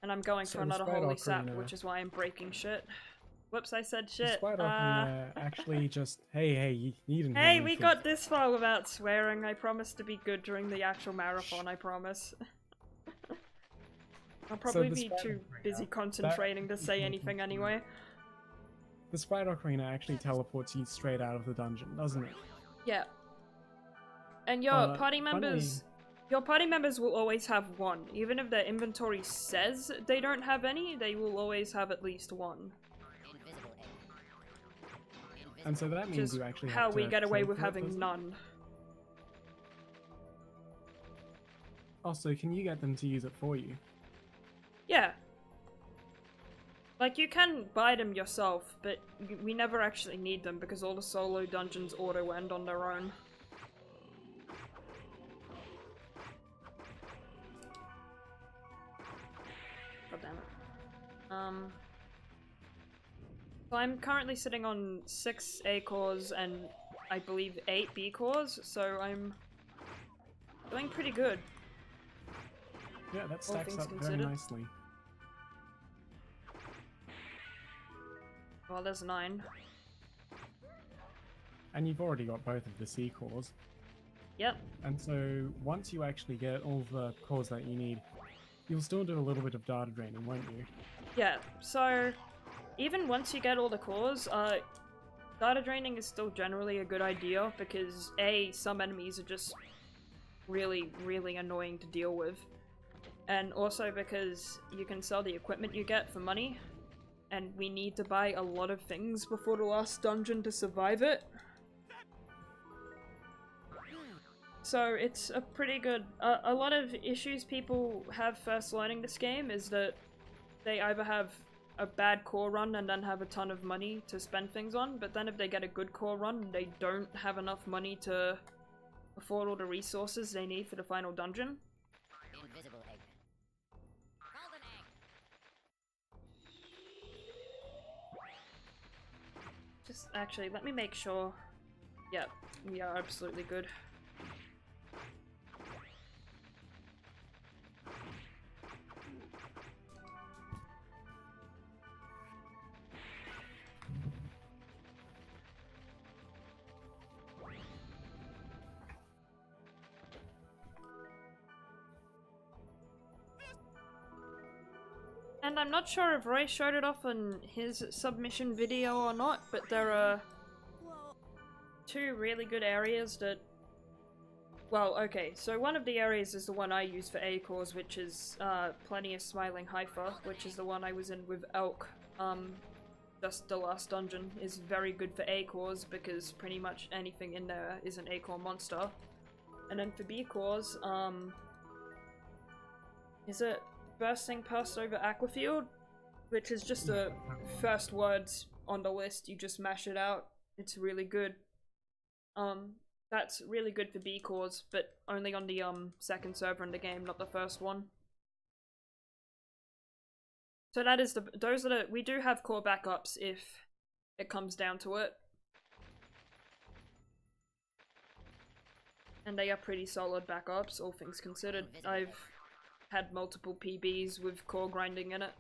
And I'm going for another holy sap, which is why I'm breaking shit. Whoops, I said shit. Sprite ocarina actually just, hey, you didn't hear Hey, we anything. got this far without swearing. I promise to be good during the actual marathon, I promise. I'll probably be too busy concentrating to say anything anyway. The Sprite Ocarina actually teleports you straight out of the dungeon, doesn't it? Yeah. And your party members... Your party members will always have one. Even if their inventory says they don't have any, they will always have at least one. And so that means you actually have how to we get away with trade for it, having none. Also, can you get them to use it for you? Yeah. Like, you can buy them yourself, but we never actually need them because all the solo dungeons auto-end on their own. God damn it. So I'm currently sitting on 6 A cores and I believe 8 B cores, so I'm doing pretty good. Yeah, that stacks up very nicely. Well, there's 9. And you've already got both of the C cores. Yep. And so once you actually get all the cores that you need, you'll still do a little bit of data draining, won't you? Yeah, so even once you get all the cores, data draining is still generally a good idea because A, some enemies are just really, really annoying to deal with. And also because you can sell the equipment you get for money, and we need to buy a lot of things before the last dungeon to survive it. So it's a pretty good... a lot of issues people have first learning this game is that they either have a bad core run and then have a ton of money to spend things on, but then if they get a good core run, they don't have enough money to afford all the resources they need for the final dungeon. Invisible egg. Golden egg. Just actually, let me make sure. Yep, we are absolutely good. And I'm not sure if Roy showed it off on his submission video or not, but there are 2 really good areas that... Well, okay, so one of the areas is the one I use for A cores, which is Plenty of Smiling Hypha, which is the one I was in with Elk just the last dungeon is very good for A cores because pretty much anything in there is an A core monster. And then for B cores, is it Bursting Past over Aquafield? Which is just the first words on the list, you just mash it out. It's really good. That's really good for B cores, but only on the second server in the game, not the first one. So that is we do have core backups if it comes down to it. And they are pretty solid backups, all things considered. I've had multiple PBs with core grinding in it.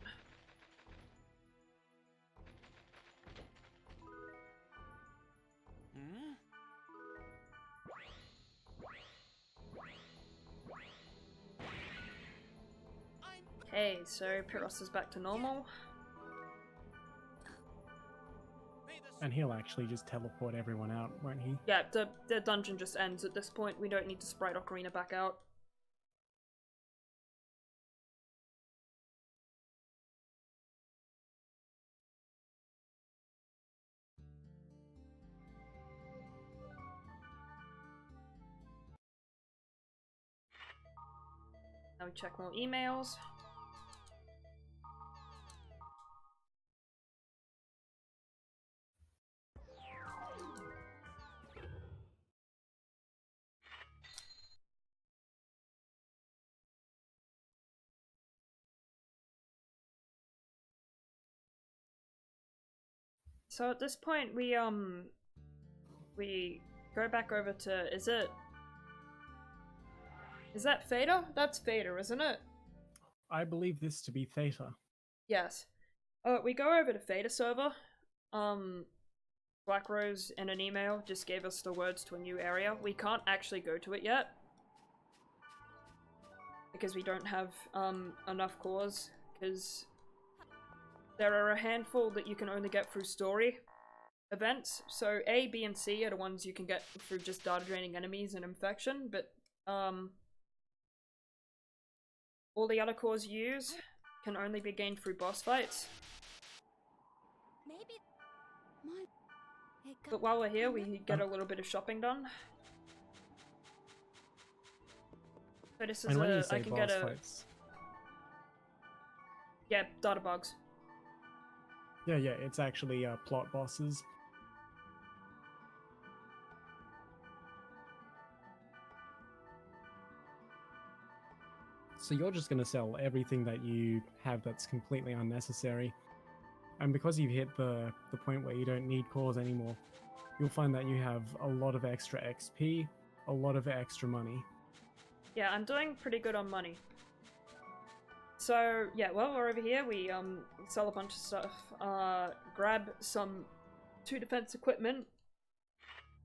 Okay, so Pyros is back to normal. And he'll actually just teleport everyone out, won't he? Yeah, the dungeon just ends at this point. We don't need to sprite Ocarina back out. Now we check more emails. So at this point we go back over to, is that Theta? That's Theta, isn't it? I believe this to be Theta. Yes. We go over to Theta server. Black Rose in an email just gave us the words to a new area. We can't actually go to it yet. Because we don't have enough cores. Because there are a handful that you can only get through story events. So A, B, and C are the ones you can get through just data draining enemies and infection, but all the other cores you use can only be gained through boss fights. But while we're here, we get a little bit of shopping done. So this is I can get a fights. Yeah, data bugs. Yeah, it's actually plot bosses. So you're just going to sell everything that you have that's completely unnecessary. And because you've hit the point where you don't need cores anymore, you'll find that you have a lot of extra XP, a lot of extra money. Yeah, I'm doing pretty good on money. So, yeah, while we're over here, we sell a bunch of stuff, grab some 2 defense equipment,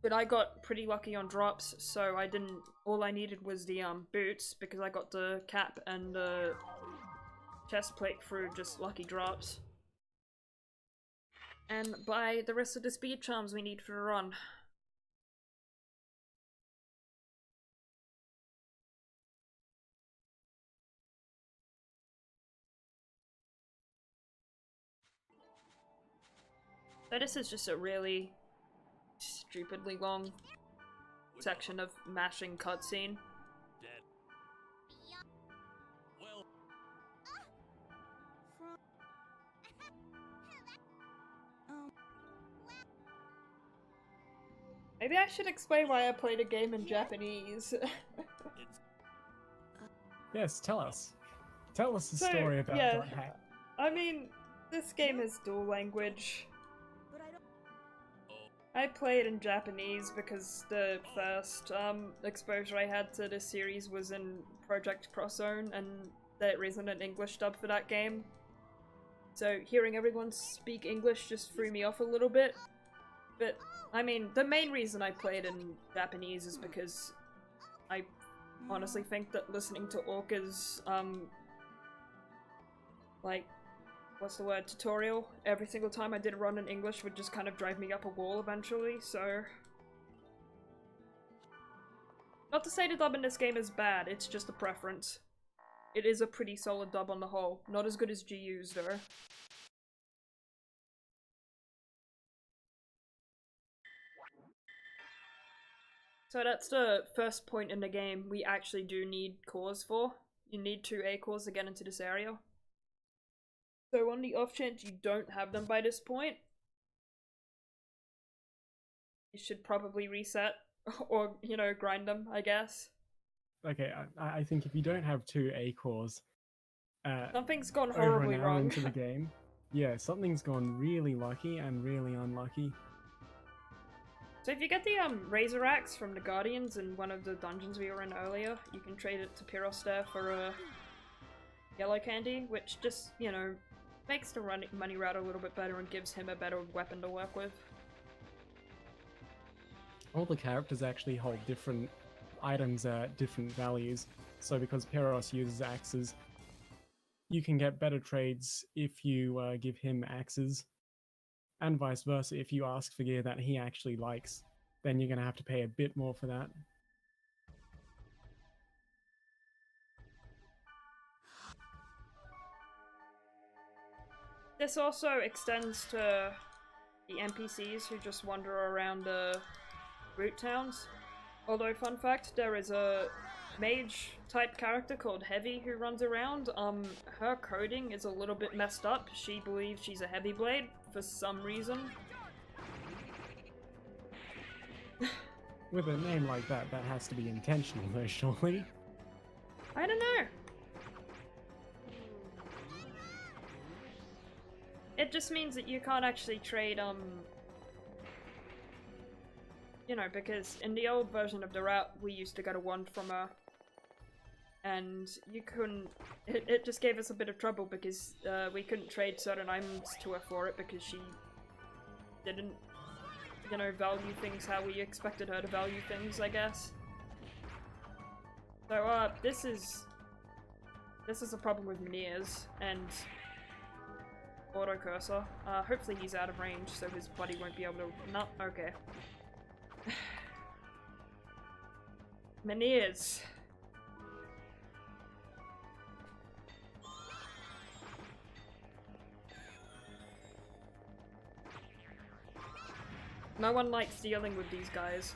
but I got pretty lucky on drops, so I didn't, all I needed was the boots, because I got the cap and the chest plate through just lucky drops. And buy the rest of the speed charms we need for the run. So this is just a really stupidly long section of mashing cutscene. Maybe I should explain why I played a game in Japanese. Yes, tell us. Tell us the story about Dot Hack. I mean, this game is dual language. I played in Japanese because the first exposure I had to this series was in Project Cross Zone, and there isn't an English dub for that game. So hearing everyone speak English just threw me off a little bit. But, I mean, the main reason I played in Japanese is because I honestly think that listening to Orca's, like, what's the word, tutorial every single time I did a run in English would just kind of drive me up a wall eventually, so... Not to say the dub in this game is bad, it's just a preference. It is a pretty solid dub on the whole. Not as good as GU's though. So that's the first point in the game we actually do need cores for. You need 2 A cores to get into this area. So on the off chance you don't have them by this point, you should probably reset or, you know, grind them, I guess. Okay, I think if you don't have 2 A cores, Something's gone over horribly an hour wrong. into the game, yeah, something's gone really lucky and really unlucky. So if you get the Razor Axe from the Guardians in one of the dungeons we were in earlier, you can trade it to Pyros there for a yellow candy, which just, you know, makes the money route a little bit better and gives him a better weapon to work with. All the characters actually hold different items at different values, so because Pyros uses axes, you can get better trades if you give him axes, and vice versa. If you ask for gear that he actually likes, then you're going to have to pay a bit more for that. This also extends to the NPCs who just wander around the root towns. Although, fun fact, there is a mage type character called Heavy who runs around. Her coding is a little bit messed up. She believes she's a heavy blade for some reason. With a name like that, that has to be intentional though, surely? I don't know. It just means that you can't actually trade, you know, because in the old version of the route, we used to get a wand from her. And you couldn't... It just gave us a bit of trouble because we couldn't trade certain items to her for it because she didn't, you know, value things how we expected her to value things, I guess. So, this is a problem with Meneers and auto cursor. Hopefully he's out of range so his buddy won't be able to... No, okay. Meneers. No one likes dealing with these guys.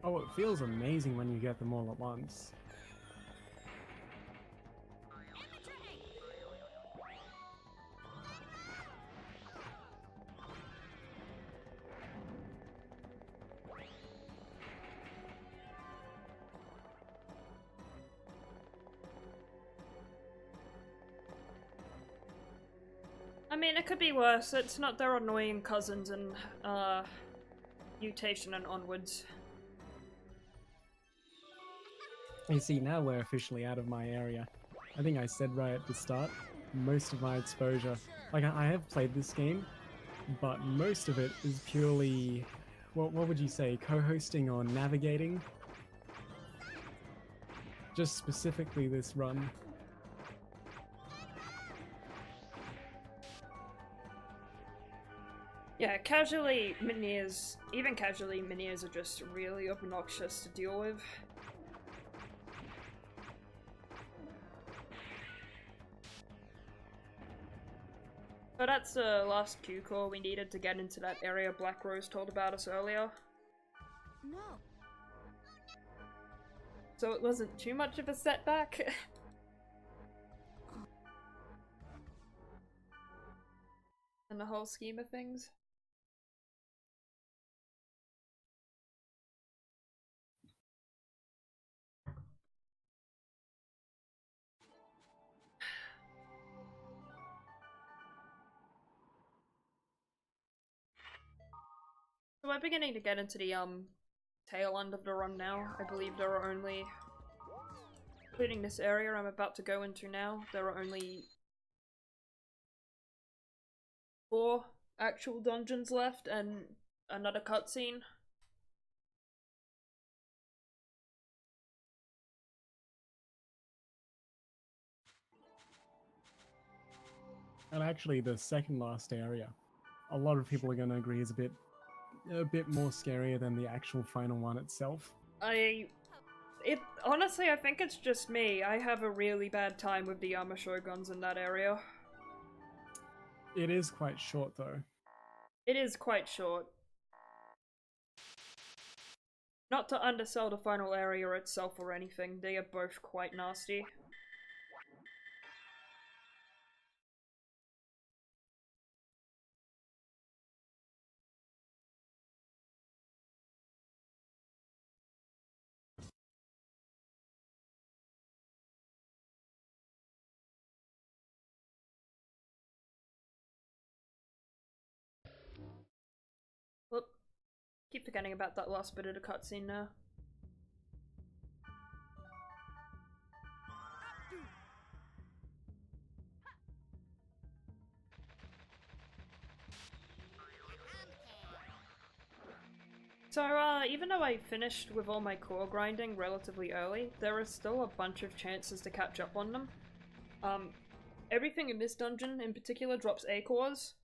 Oh, it feels amazing when you get them all at once. I mean, it could be worse. It's not their annoying cousins in, mutation and onwards. You see, now we're officially out of my area. I think I said right at the start, most of my exposure... Like, I have played this game, but most of it is purely... What would you say? Co-hosting or navigating? Just specifically this run. Yeah, casually, Meneers, even casually, Meneers are just really obnoxious to deal with. So that's the last Q core we needed to get into that area Black Rose told about us earlier. No. So it wasn't too much of a setback. In the whole scheme of things. So we're beginning to get into the tail end of the run now. I believe there are only, including this area I'm about to go into now, there are only 4 actual dungeons left and another cutscene. And actually, the second last area, a lot of people are going to agree is a bit more scarier than the actual final one itself. Honestly, I think it's just me. I have a really bad time with the armor shoguns in that area. It is quite short though. It is quite short. Not to undersell the final area itself or anything, they are both quite nasty. Whoop. Keep forgetting about that last bit of the cutscene now. So, even though I finished with all my core grinding relatively early, there are still a bunch of chances to catch up on them. Everything in this dungeon in particular drops A cores,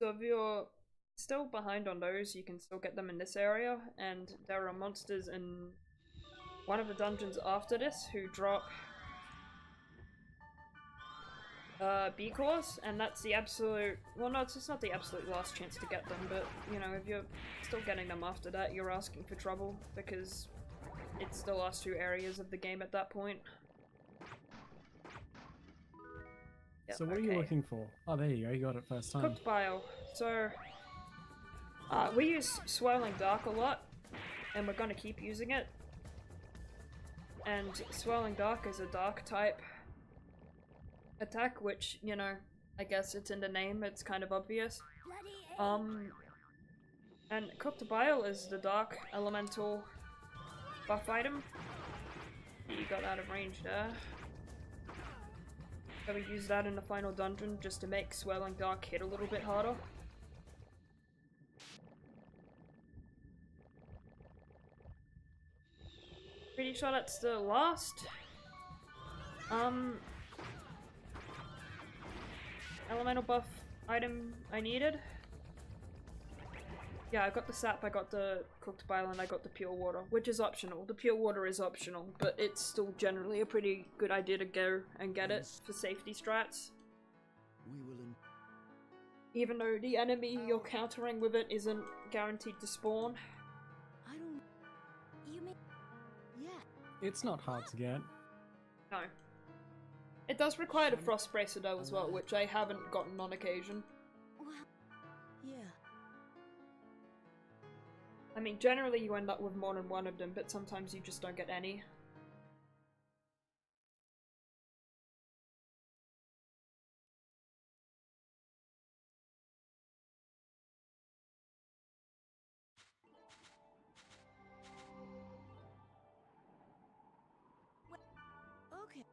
so if you're still behind on those, you can still get them in this area, and there are monsters in one of the dungeons after this who drop B cores, and that's the absolute— well, no, it's not the absolute last chance to get them, but, you know, if you're still getting them after that, you're asking for trouble, because it's the last two areas of the game at that point. Yep, So what are you looking for? Oh, there you go, you got it first time. Cooked bile. So, we use Swirling Dark a lot, and we're gonna keep using it. And Swirling Dark is a dark type attack, which, you know, I guess it's in the name, it's kind of obvious. And Cooked Bile is the dark elemental buff item. You got out of range there. So we use that in the final dungeon just to make Swirling Dark hit a little bit harder. Pretty sure that's the last elemental buff item I needed. Yeah, I got the sap, I got the cooked bile, and I got the pure water, which is optional. The pure water is optional, but it's still generally a pretty good idea to go and get it for safety strats. We will Even though the enemy you're countering with it isn't guaranteed to spawn. I don't. You mean? Yeah. It's not hard to get. No. It does require the frost bracer though as well, which I haven't gotten on occasion. Well, yeah. I mean, generally you end up with more than one of them, but sometimes you just don't get any. Okay.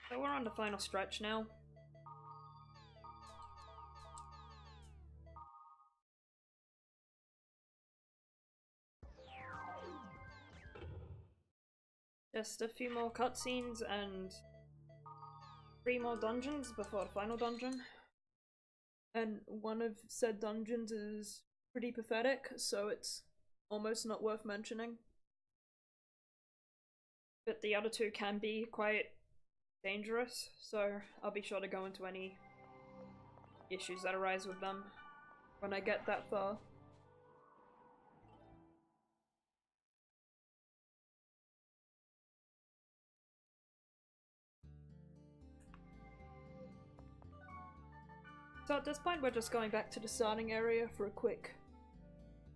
So we're on the final stretch now. Just a few more cutscenes and 3 more dungeons before the final dungeon. And one of said dungeons is pretty pathetic, so it's almost not worth mentioning. But the other 2 can be quite dangerous, so I'll be sure to go into any issues that arise with them when I get that far. So at this point we're just going back to the starting area for a quick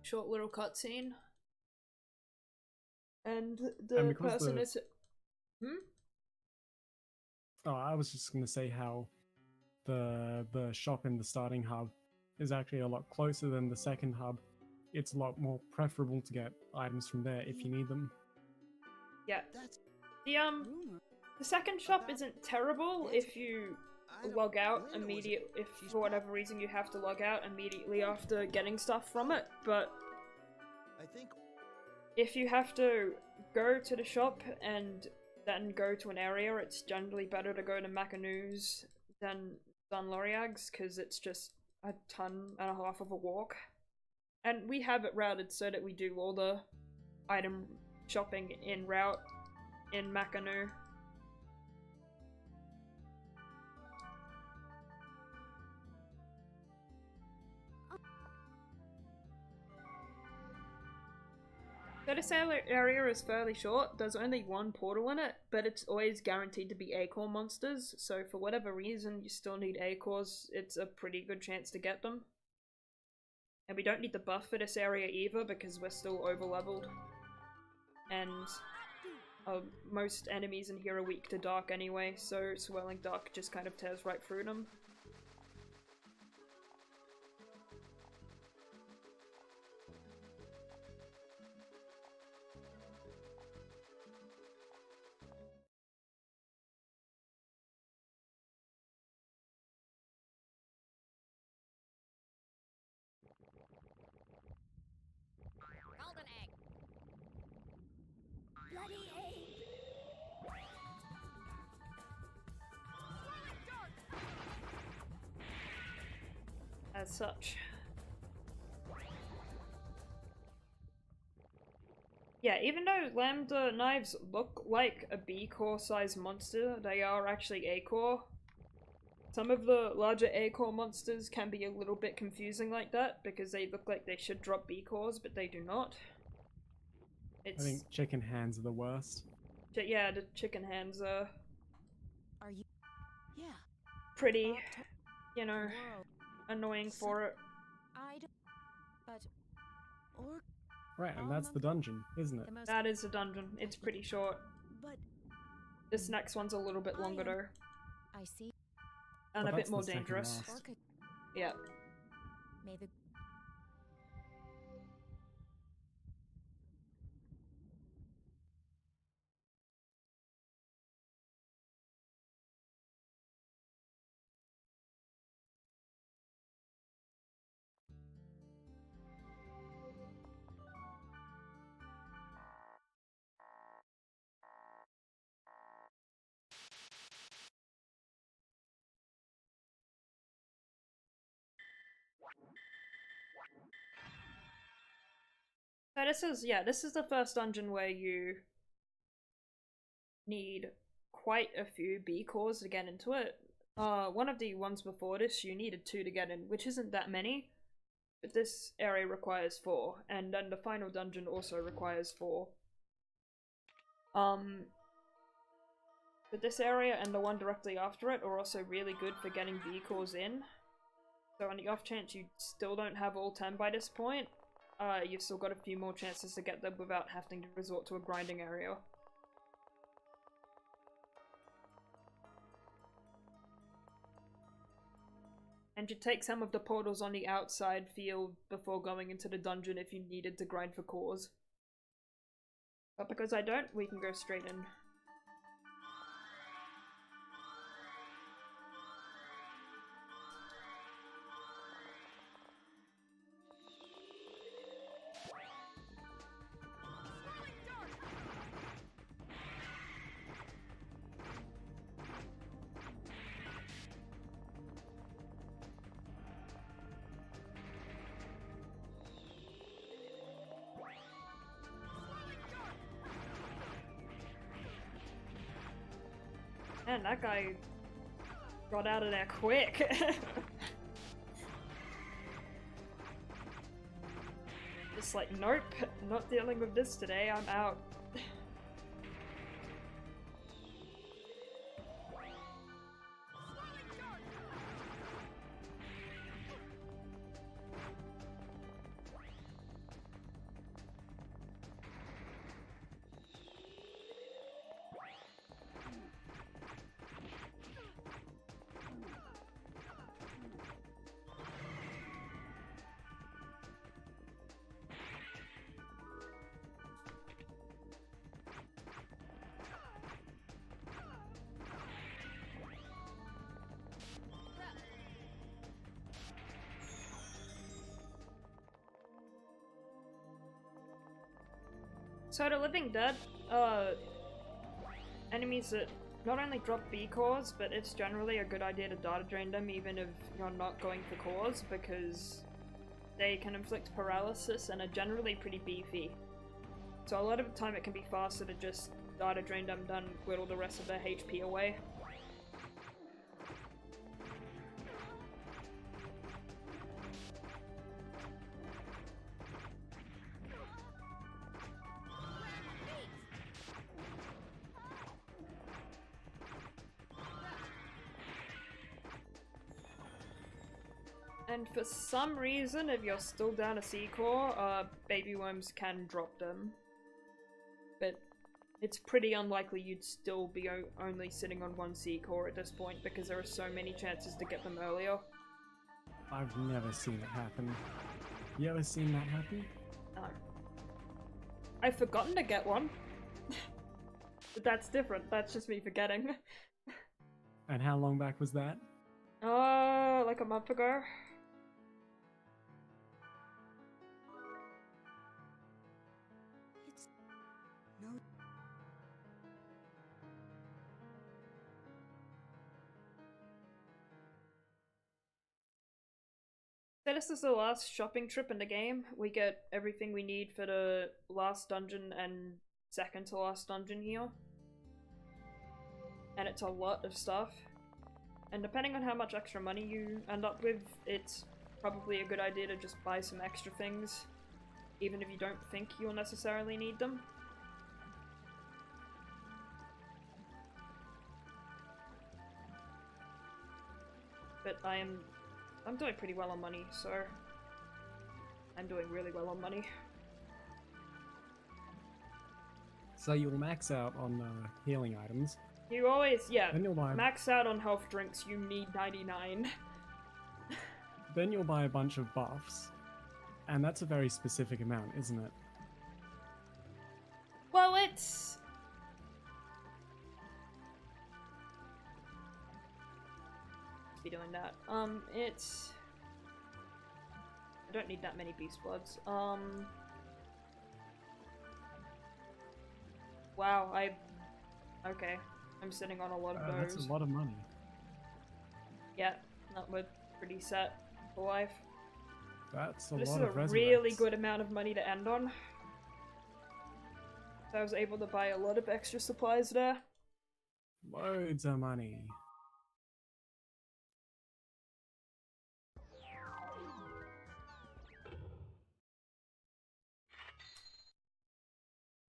short little cutscene. And the person is— Oh, I was just going to say how the shop in the starting hub is actually a lot closer than the second hub. It's a lot more preferable to get items from there if you need them. Yeah. That's Rumor. The second shop isn't terrible if you log out immediately, if for whatever reason you have to log out immediately after getting stuff from it, but I think if you have to go to the shop and then go to an area, it's generally better to go to Macanu's than Dunloriag's, because it's just a ton and a half of a walk. And we have it routed so that we do all the item shopping in route in Macanu. So this area is fairly short. There's only one portal in it, but it's always guaranteed to be acorn monsters, so for whatever reason you still need acorns, it's a pretty good chance to get them. And we don't need the buff for this area either because we're still over-leveled. And most enemies in here are weak to dark anyway, so Swirling Dark just kind of tears right through them. Golden egg. Bloody egg. As such. Yeah, even though Lambda knives look like a B-core size monster, they are actually A-core. Some of the larger A-core monsters can be a little bit confusing like that, because they look like they should drop B-cores, but they do not. I think chicken hands are the worst. Yeah, the chicken hands are Are you? Yeah. pretty, you know, World. annoying for it. I don't. But. Or. Right, and that's the dungeon, isn't it? The most. That is a dungeon. It's pretty short. But. This next one's a little bit longer though, I see. and Well, a bit that's more the second dangerous. last. Or could. Yeah. May the. So this is the first dungeon where you need quite a few B cores to get into it. One of the ones before this you needed 2 to get in, which isn't that many, but this area requires 4, and then the final dungeon also requires 4. But this area and the one directly after it are also really good for getting B cores in. So on the off chance you still don't have all 10 by this point, you've still got a few more chances to get them without having to resort to a grinding area. And you take some of the portals on the outside field before going into the dungeon if you needed to grind for cores. But because I don't, we can go straight in. Man, that guy got out of there quick. Just like, nope, not dealing with this today, I'm out. So the Living Dead, enemies that not only drop B cores, but it's generally a good idea to data drain them even if you're not going for cores, because they can inflict paralysis and are generally pretty beefy. So a lot of the time it can be faster to just data drain them than whittle the rest of their HP away. And for some reason, if you're still down a C core, baby worms can drop them. But it's pretty unlikely you'd still be only sitting on one C core at this point because there are so many chances to get them earlier. I've never seen it happen. You ever seen that happen? No. I've forgotten to get one. But that's different. That's just me forgetting. And how long back was that? Like a month ago. It's no. So this is the last shopping trip in the game. We get everything we need for the last dungeon and second to last dungeon here. And it's a lot of stuff. And depending on how much extra money you end up with, it's probably a good idea to just buy some extra things, even if you don't think you'll necessarily need them. But I'm doing pretty well on money, so I'm doing really well on money. So you'll max out on healing items. You always, yeah, Then you'll buy. max out on health drinks, you need 99. Then you'll buy a bunch of buffs, and that's a very specific amount, isn't it? Well, it's... be doing that. It's... I don't need that many beast bloods. Wow, okay. I'm sitting on a lot of those. That's a lot of money. Yeah, that we're pretty set for life. That's a This is lot a of resurrects. really good amount of money to end on. So I was able to buy a lot of extra supplies there. Loads of money.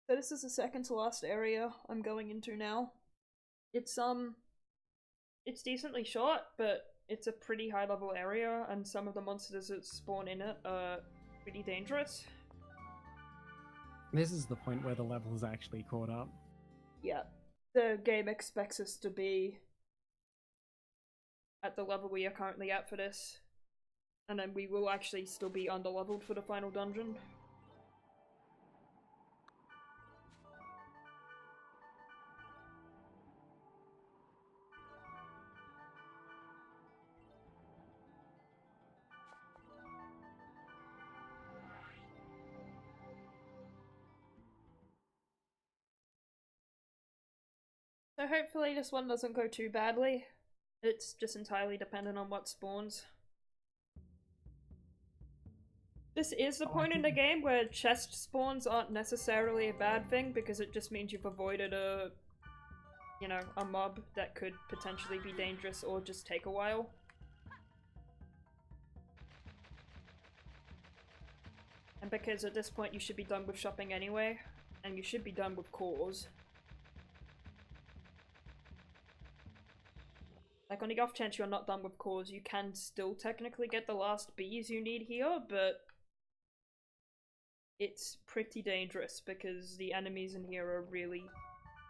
So this is the second to last area I'm going into now. It's decently short, but it's a pretty high level area, and some of the monsters that spawn in it are pretty dangerous. This is the point where the level's actually caught up. Yeah, the game expects us to be at the level we are currently at for this, and then we will actually still be under-leveled for the final dungeon. So hopefully this one doesn't go too badly. It's just entirely dependent on what spawns. This is the point in the game where chest spawns aren't necessarily a bad thing, because it just means you've avoided a mob that could potentially be dangerous or just take a while. And because at this point you should be done with shopping anyway, and you should be done with cores. Like, on the off chance you're not done with cores, you can still technically get the last bees you need here, but it's pretty dangerous because the enemies in here are really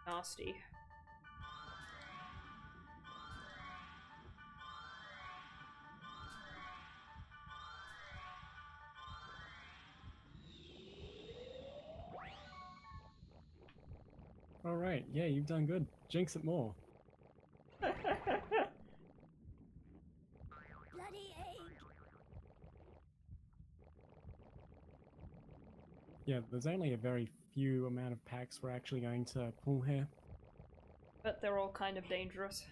nasty. Alright, yeah, you've done good. Jinx it more. Bloody egg! Yeah, there's only a very few amount of packs we're actually going to pull here. But they're all kind of dangerous.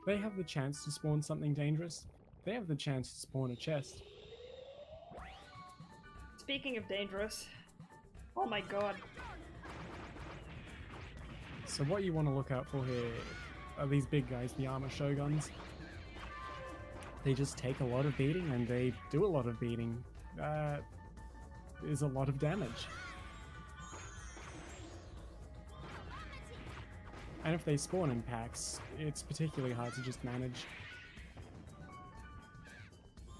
They have the chance to spawn something dangerous. They have the chance to spawn a chest. Speaking of dangerous, oh my god. So what you want to look out for here are these big guys, the armor shoguns. They just take a lot of beating, and they do a lot of beating. Is a lot of damage. And if they spawn in packs, it's particularly hard to just manage.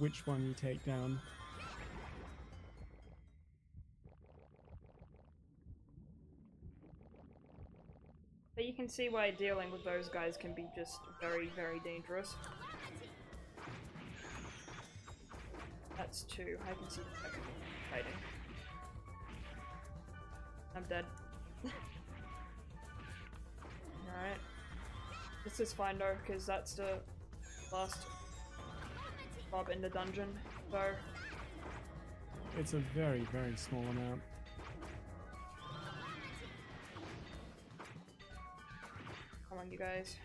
which one you take down. But you can see why dealing with those guys can be just very, very dangerous. That's two. I can see the second one fighting. I'm dead. Alright. This is fine though, because that's the last mob in the dungeon, so... It's a very, very small amount. Come on, you guys.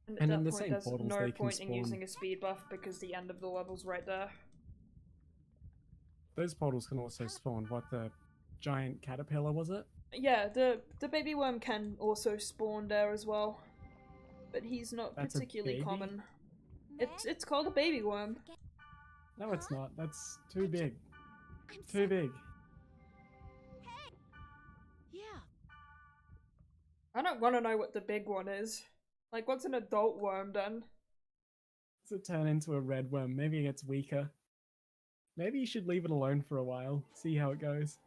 And at in that the point, same there's portals, no they can point in spawn. using a speed buff because the end of the level's right there. Those portals can also spawn. What, the giant caterpillar, was it? Yeah, the baby worm can also spawn there as well, but he's not That's a particularly baby? common. It's called a baby worm. No, it's not. That's too big. I'm Too big. Yeah. I don't want to know what the big one is. Like, what's an adult worm then? Does it turn into a red worm? Maybe it gets weaker. Maybe you should leave it alone for a while. See how it goes.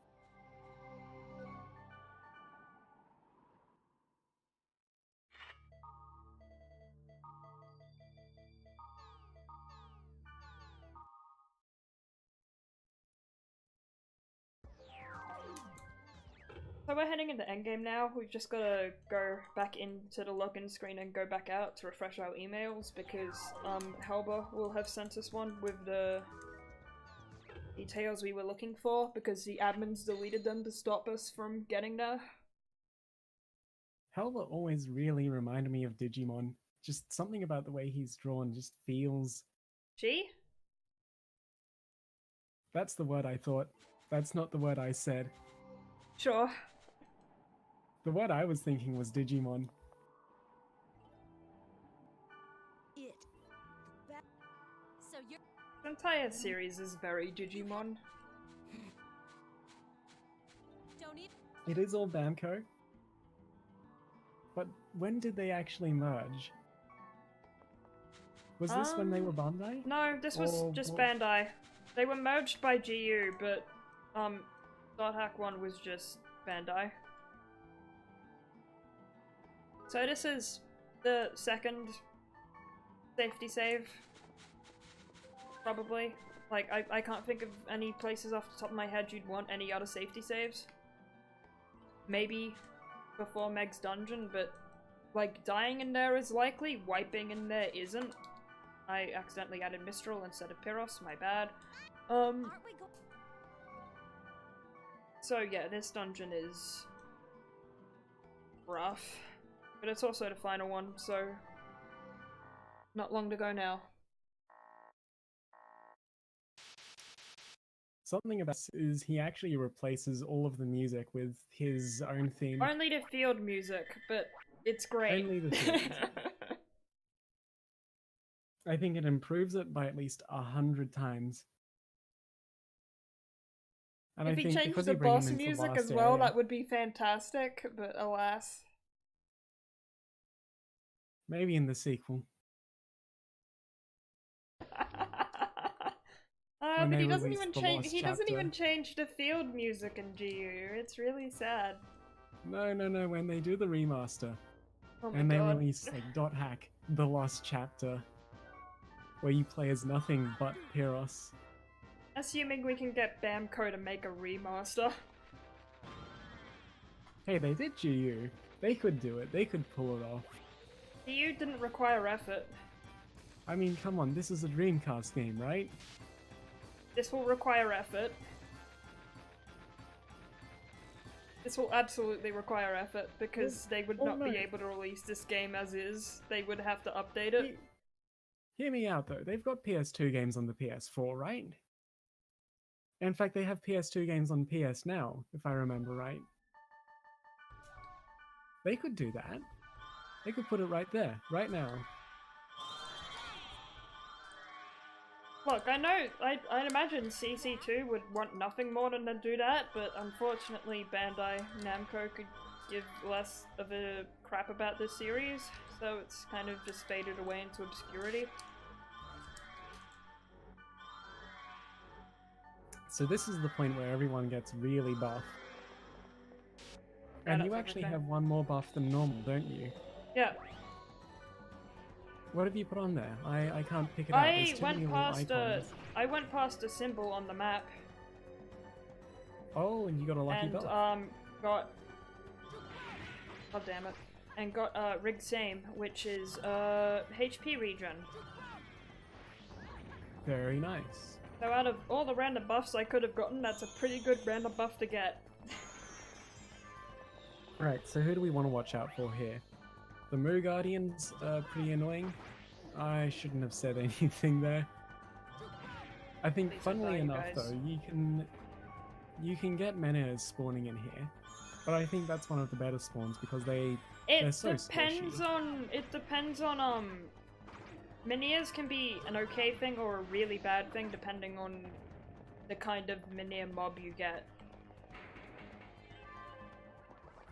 So we're heading into endgame now. We've just got to go back into the login screen and go back out to refresh our emails because Helba will have sent us one with the details we were looking for because the admins deleted them to stop us from getting there. Helva always really reminded me of Digimon. Just something about the way he's drawn just feels... She? That's the word I thought. That's not the word I said. Sure. The word I was thinking was Digimon. It. So you're. The entire series is very Digimon. Don't even. It is all Bamco. But when did they actually merge? Was this when they were Bandai? No, this was Or just what? Bandai. They were merged by GU, but Dot Hack 1 was just Bandai. So this is the second safety save. Probably. Like, I can't think of any places off the top of my head you'd want any other safety saves. Maybe before Meg's dungeon, but like dying in there is likely, wiping in there isn't. I accidentally added Mistral instead of Pyros, my bad. Aren't we go? So yeah, this dungeon is rough, but it's also the final one, so not long to go now. Something about this is he actually replaces all of the music with his own theme. Only the field music, but it's great. Only the field. I think it improves it by at least 100 times. And If I he think changed because the you bring him boss into the music last as well, area, that would be fantastic, but alas. maybe in the sequel. When But they he doesn't release even the change. Lost He doesn't Chapter. even change the field music in GU. It's really sad. No, when they do the remaster Oh my and they god. release like Dot Hack, The Lost Chapter, where you play as nothing but Pyros. Assuming we can get Bamco to make a remaster. Hey, they did GU. They could do it. They could pull it off. GU didn't require effort. I mean, come on, this is a Dreamcast game, right? This will require effort. This will absolutely require effort because they would not be no. able to release this game as is. They would have to update it. Hear me out though. They've got PS2 games on the PS4, right? In fact, they have PS2 games on PS Now, if I remember right. They could do that. They could put it right there, right now. Look, I know, I'd imagine CC2 would want nothing more than to do that, but unfortunately Bandai Namco could give less of a crap about this series, so it's kind of just faded away into obscurity. So this is the point where everyone gets really buff. Yeah, And that's you actually everything. have one more buff than normal, don't you? Yeah, What have you put on there? I can't pick it out. There's I too many went little past icons. I went past a symbol on the map Oh, and you got a lucky and buff. got damn it, and got Rig Same, which is HP regen. Very nice. So out of all the random buffs I could have gotten, that's a pretty good random buff to get. Right, so who do we want to watch out for here? The Moo Guardians are pretty annoying. I shouldn't have said anything there. I think, Please funnily don't die, enough, guys. though, you can get Menhirs spawning in here, but I think that's one of the better spawns because they're so depends squishy. on Menhirs can be an okay thing or a really bad thing depending on the kind of Menhir mob you get.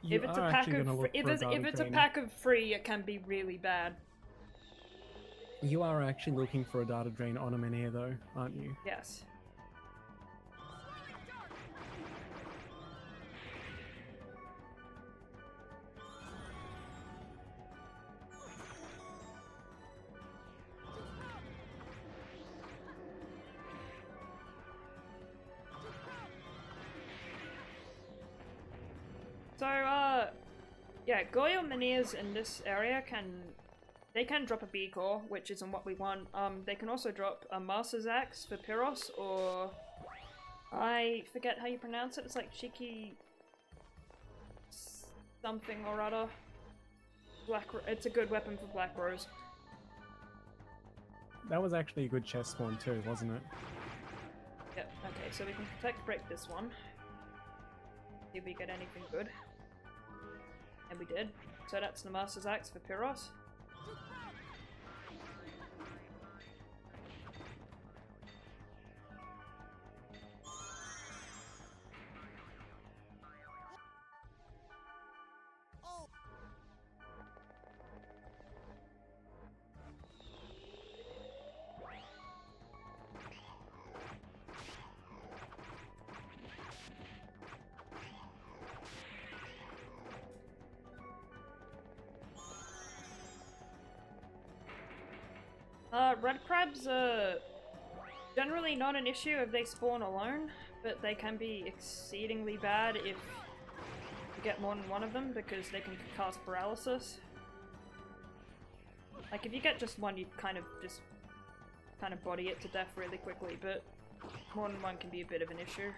You If it's a are pack actually of gonna look if for a it's, data if it's a drain. pack of 3, it can be really bad. You are actually looking for a data drain on a Menhir, though, aren't you? Yes. So, yeah, Goyo Menhirs in this area they can drop a B core, which isn't what we want. They can also drop a Master's Axe for Pyros, or I forget how you pronounce it. It's like Shiki something or other. It's a good weapon for Black Rose. That was actually a good chest spawn too, wasn't it? Yep. Okay, so we can protect break this one. See if we get anything good. And we did. So that's the Master's Axe for Pyros. Red crabs are generally not an issue if they spawn alone, but they can be exceedingly bad if you get more than one of them because they can cast paralysis. Like if you get just one, you kind of body it to death really quickly, but more than one can be a bit of an issue.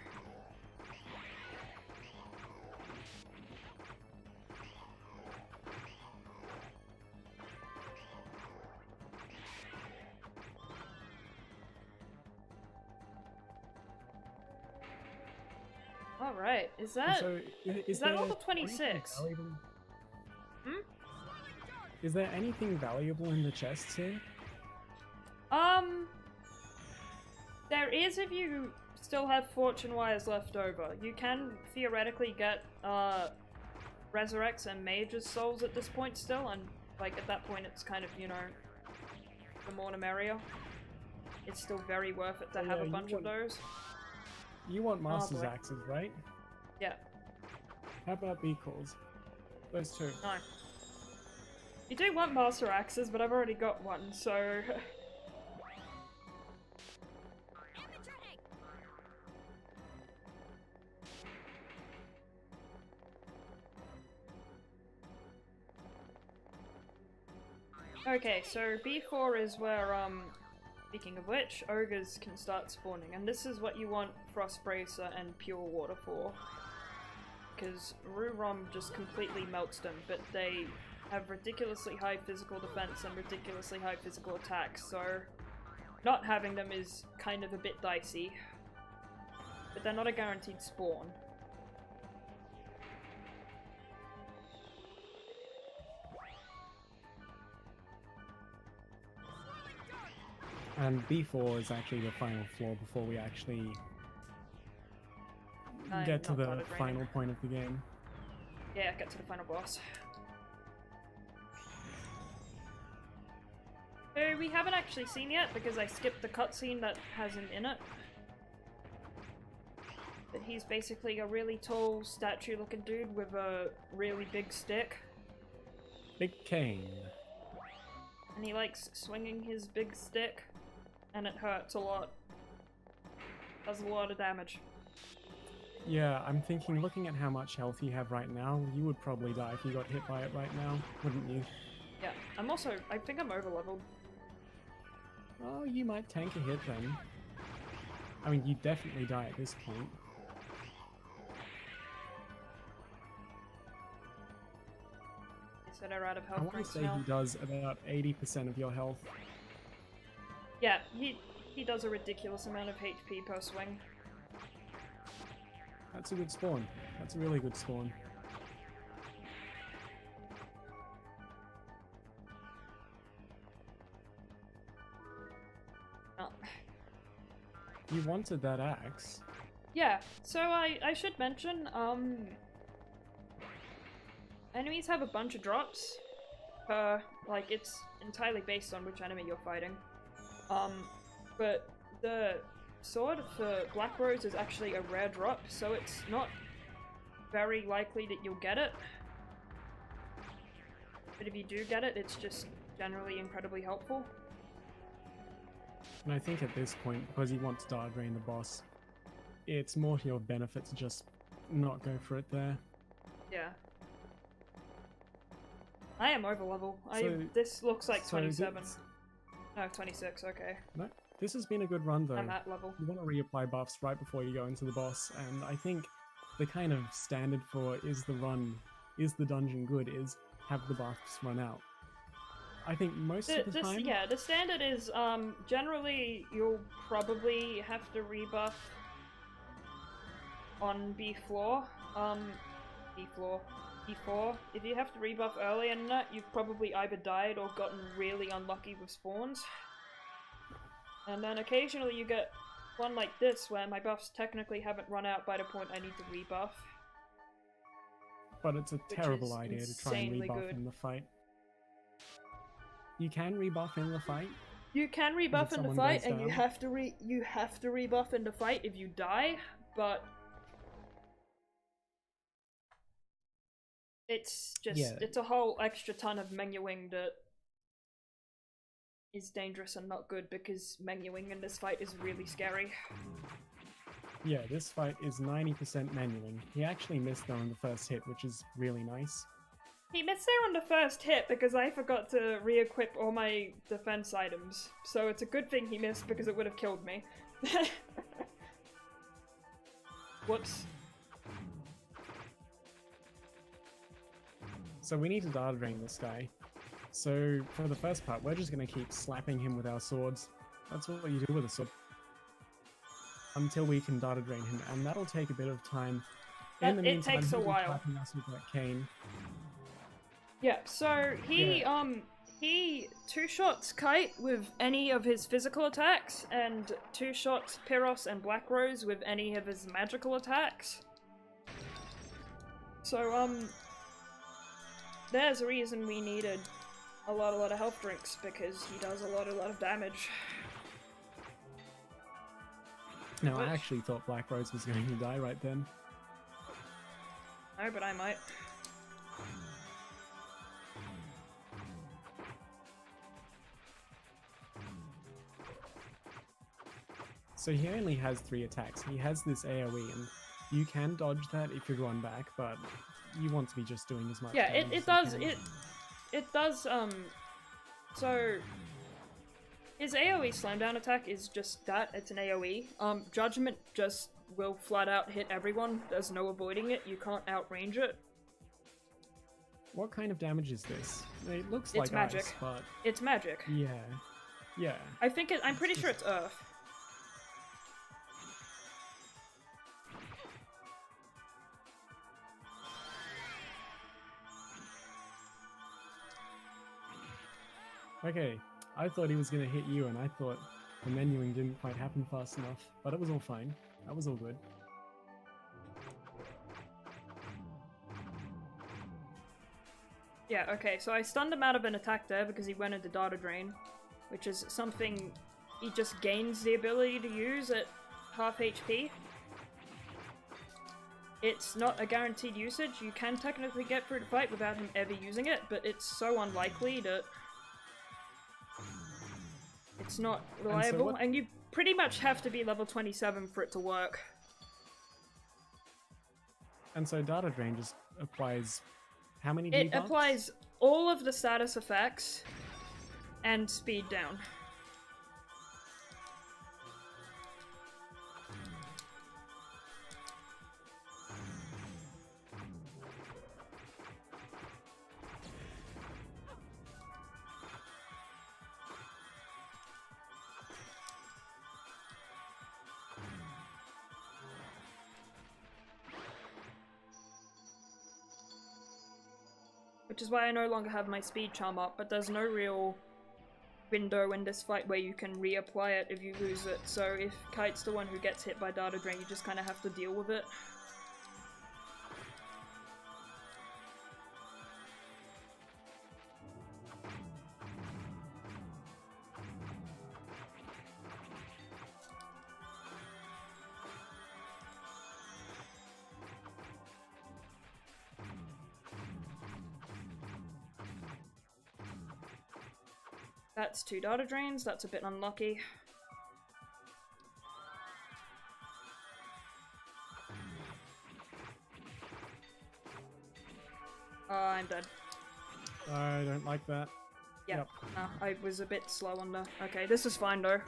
Alright, is that So, is that there level anything 26? valuable- Hmm? Is there anything valuable in the chests here? There is if you still have fortune wires left over. You can theoretically get resurrects and mages souls at this point still, and like at that point it's kind of, you know, the more the merrier. It's still very worth it to Oh, have yeah, a you bunch of want- those. You want Master's boy. Axes, right? Yeah. How about B-Calls? Those two. No. You do want master axes, but I've already got one, so okay, so B4 is where, speaking of which, ogres can start spawning, and this is what you want Frostbracer and Pure Water for. Because Rurom just completely melts them, but they have ridiculously high physical defense and ridiculously high physical attack, so not having them is kind of a bit dicey. But they're not a guaranteed spawn. And B4 is actually the final floor before we actually I'm get to not the bothered right final now. point of the game. Yeah, get to the final boss. Who we haven't actually seen yet because I skipped the cutscene that has him in it. But he's basically a really tall, statue-looking dude with a really big stick. Big cane. And he likes swinging his big stick, and it hurts a lot. Does a lot of damage. Yeah, I'm thinking, looking at how much health you have right now, you would probably die if you got hit by it right now, wouldn't you? Yeah, I'm also, I think I'm over-leveled. Oh, you might tank a hit then. I mean, you definitely die at this point. That are out of I health want to drinks say now. he does about 80% of your health. Yeah, he does a ridiculous amount of HP per swing. That's a good spawn. That's a really good spawn. Oh. You wanted that axe. Yeah, so I should mention, enemies have a bunch of drops. Like, it's entirely based on which enemy you're fighting. But the sword for Black Rose is actually a rare drop, so it's not very likely that you'll get it. But if you do get it, it's just generally incredibly helpful. And I think at this point, because you want to dart drain the boss, it's more to your benefit to just not go for it there. Yeah. I am over level. So- This looks like so 27. this- No, 26, okay. No, this has been a good run though. I'm at level. You want to reapply buffs right before you go into the boss, and I think the kind of standard for is the dungeon good is have the buffs run out. I think most of the time... Yeah, the standard is, generally you'll probably have to rebuff on B floor. B4. If you have to rebuff earlier than that, you've probably either died or gotten really unlucky with spawns. And then occasionally you get one like this, where my buffs technically haven't run out by the point I need to rebuff. But it's a terrible is idea to try and insanely rebuff good. in the fight. You can rebuff in the fight. You can rebuff in the someone fight, goes and you down? have to rebuff in the fight if you die, but it's just Yeah. it's a whole extra ton of menuing that is dangerous and not good because menuing in this fight is really scary. Yeah, this fight is 90% manualing. He actually missed though on the first hit, which is really nice. He missed there on the first hit because I forgot to re-equip all my defense items, so it's a good thing he missed because it would have killed me. Whoops. So we need to data drain this guy. So for the first part, we're just going to keep slapping him with our swords. That's what you do with a sword. Until we can data drain him, and that'll take a bit of time. In the It meantime, takes a he'll be while. slapping us with that cane. Yeah, so he two-shots Kite with any of his physical attacks, and two-shots Pyros and Black Rose with any of his magical attacks. So, there's a reason we needed a lot of health drinks, because he does a lot of damage. Now, I Which- actually thought Black Rose was going to die right then. No, but I might. So he only has 3 attacks. He has this AoE, and you can dodge that if you run back, but you want to be just doing as much Yeah, damage it as does, you can. it does, so his AoE slam down attack is just that, it's an AoE. Judgment just will flat out hit everyone, there's no avoiding it, you can't outrange it. What kind of damage is this? It looks It's like magic. ice, but It's magic. yeah. Yeah. I'm pretty sure it's Earth. Okay, I thought he was going to hit you, and I thought the menuing didn't quite happen fast enough, but it was all fine. That was all good. Yeah, okay, so I stunned him out of an attack there because he went into Data Drain, which is something he just gains the ability to use at half HP. It's not a guaranteed usage. You can technically get through the fight without him ever using it, but it's so unlikely that it's not reliable, and you pretty much have to be level 27 for it to work. And so Data Drain just applies how many It debuffs? applies all of the status effects and speed down. Which is why I no longer have my speed charm up, but there's no real window in this fight where you can reapply it if you lose it, so if Kite's the one who gets hit by Data Drain, you just kind of have to deal with it. That's 2 Data Drains, that's a bit unlucky. I'm dead. I don't like that. Yeah, Yep. no, I was a bit slow on the... Okay, this is fine though.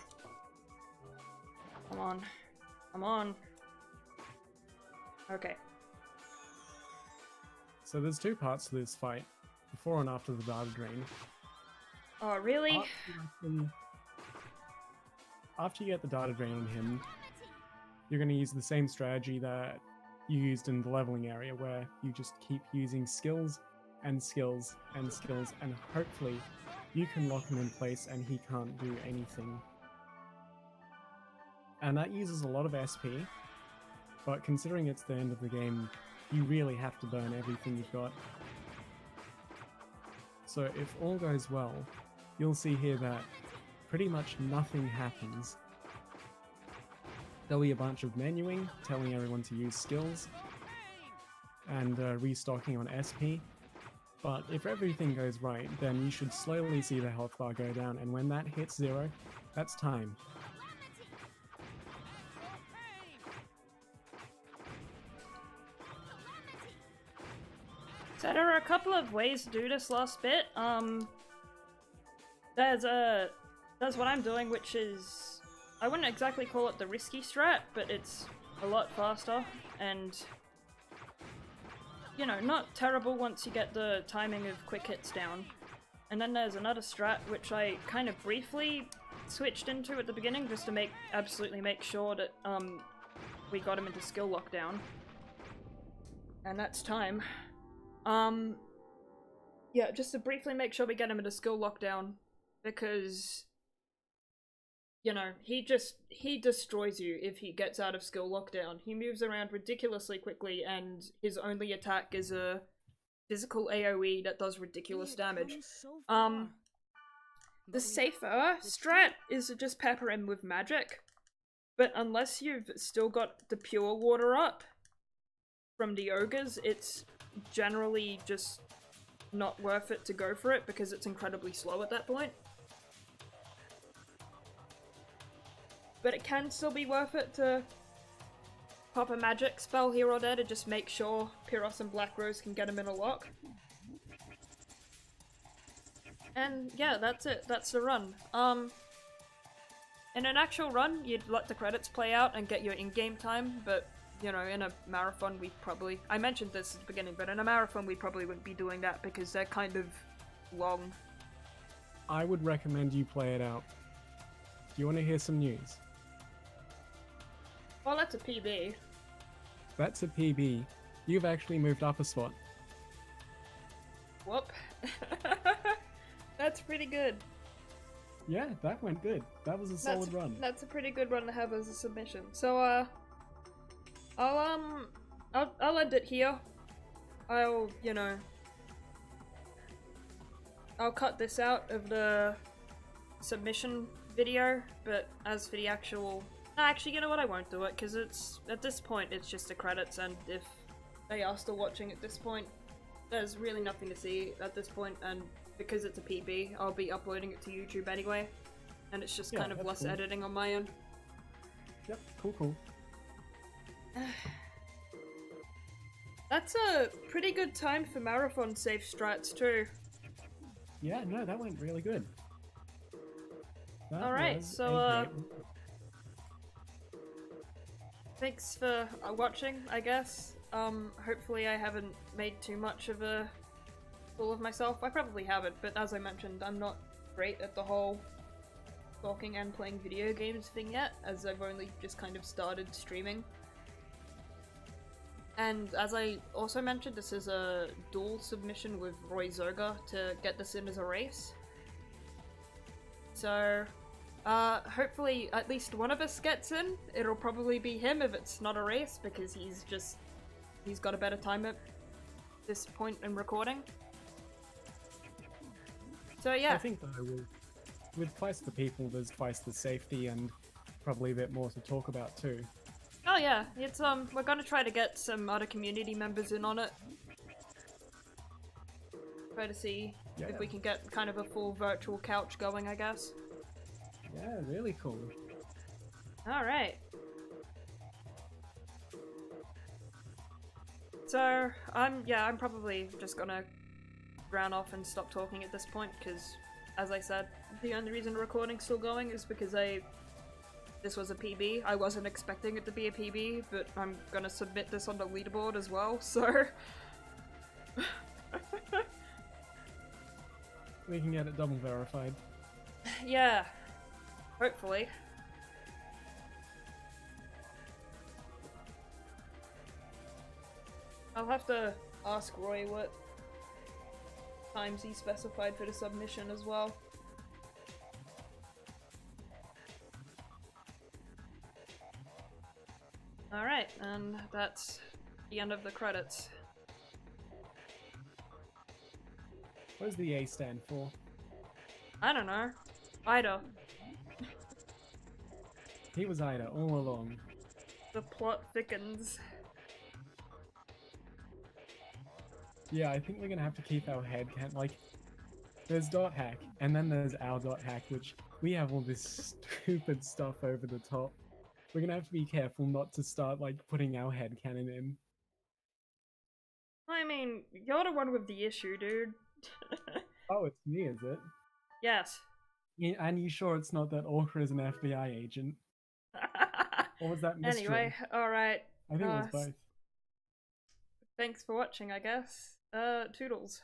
Come on. Come on. Okay. So there's 2 parts to this fight, before and after the Data Drain. Oh, really? After you get the Data Drain on him, you're going to use the same strategy that you used in the leveling area, where you just keep using skills and skills and skills, and hopefully you can lock him in place and he can't do anything. And that uses a lot of SP, but considering it's the end of the game, you really have to burn everything you've got. So if all goes well, you'll see here that pretty much nothing happens. There'll be a bunch of menuing, telling everyone to use skills, and restocking on SP. But if everything goes right, then you should slowly see the health bar go down, and when that hits 0, that's time. So there are a couple of ways to do this last bit. There's what I'm doing, which is, I wouldn't exactly call it the risky strat, but it's a lot faster and, you know, not terrible once you get the timing of quick hits down. And then there's another strat which I kind of briefly switched into at the beginning just to absolutely make sure that we got him into skill lockdown. And that's time. Yeah, just to briefly make sure we get him into skill lockdown, because, you know, he destroys you if he gets out of skill lockdown. He moves around ridiculously quickly, and his only attack is a physical AoE that does ridiculous damage. The safer strat is to just pepper him with magic, but unless you've still got the pure water up from the ogres, it's generally just not worth it to go for it because it's incredibly slow at that point. But it can still be worth it to pop a magic spell here or there to just make sure Pyros and Black Rose can get him in a lock. And yeah, that's it. That's the run. In an actual run, you'd let the credits play out and get your in-game time, but you know, in a marathon we probably... I mentioned this at the beginning, but in a marathon we probably wouldn't be doing that because they're kind of long. I would recommend you play it out. Do you want to hear some news? Well, that's a PB. That's a PB. You've actually moved up a spot. Whoop. That's pretty good. Yeah, that went good. That was a solid run. That's a pretty good run to have as a submission. So, I'll end it here. I'll, you know, I'll cut this out of the submission video, but as for the actual... Actually, you know what, I won't do it, because it's... At this point, it's just the credits, and if they are still watching at this point, there's really nothing to see at this point, and because it's a PB, I'll be uploading it to YouTube anyway, and it's just kind of less cool. editing on my end. Yep, cool. That's a pretty good time for marathon safe strats too. Yeah, no, that went really good. Alright, so thanks for watching, I guess. Hopefully I haven't made too much of a fool of myself. I probably haven't, but as I mentioned, I'm not great at the whole talking and playing video games thing yet, as I've only just kind of started streaming. And as I also mentioned, this is a dual submission with Roy Zerga to get this in as a race. So, hopefully at least one of us gets in. It'll probably be him if it's not a race, because he's got a better time at this point in recording. So yeah. I think though, with twice the people, there's twice the safety and probably a bit more to talk about too. Oh yeah, it's we're gonna try to get some other community members in on it. Try to see if we can get kind of a full virtual couch going, I guess. Yeah, really cool. Alright. So, I'm probably just gonna drown off and stop talking at this point, because, as I said, the only reason the recording's still going is because this was a PB. I wasn't expecting it to be a PB, but I'm gonna submit this on the leaderboard as well, so... We can get it double verified. Yeah. Hopefully. I'll have to ask Roy what times he specified for the submission as well. Alright, and that's the end of the credits. What does the A stand for? I don't know. Ida. He was Ida all along. The plot thickens. Yeah, I think we're gonna have to keep our head count. Like, there's dot hack, and then there's our dot hack, which we have all this stupid stuff over the top. We're gonna have to be careful not to start, like, putting our head cannon in. I mean, you're the one with the issue, dude. Oh, it's me, is it? Yes. And you sure it's not that Orca is an FBI agent? Or was that Mistral? Anyway, alright. I think it was both. Thanks for watching, I guess. Toodles.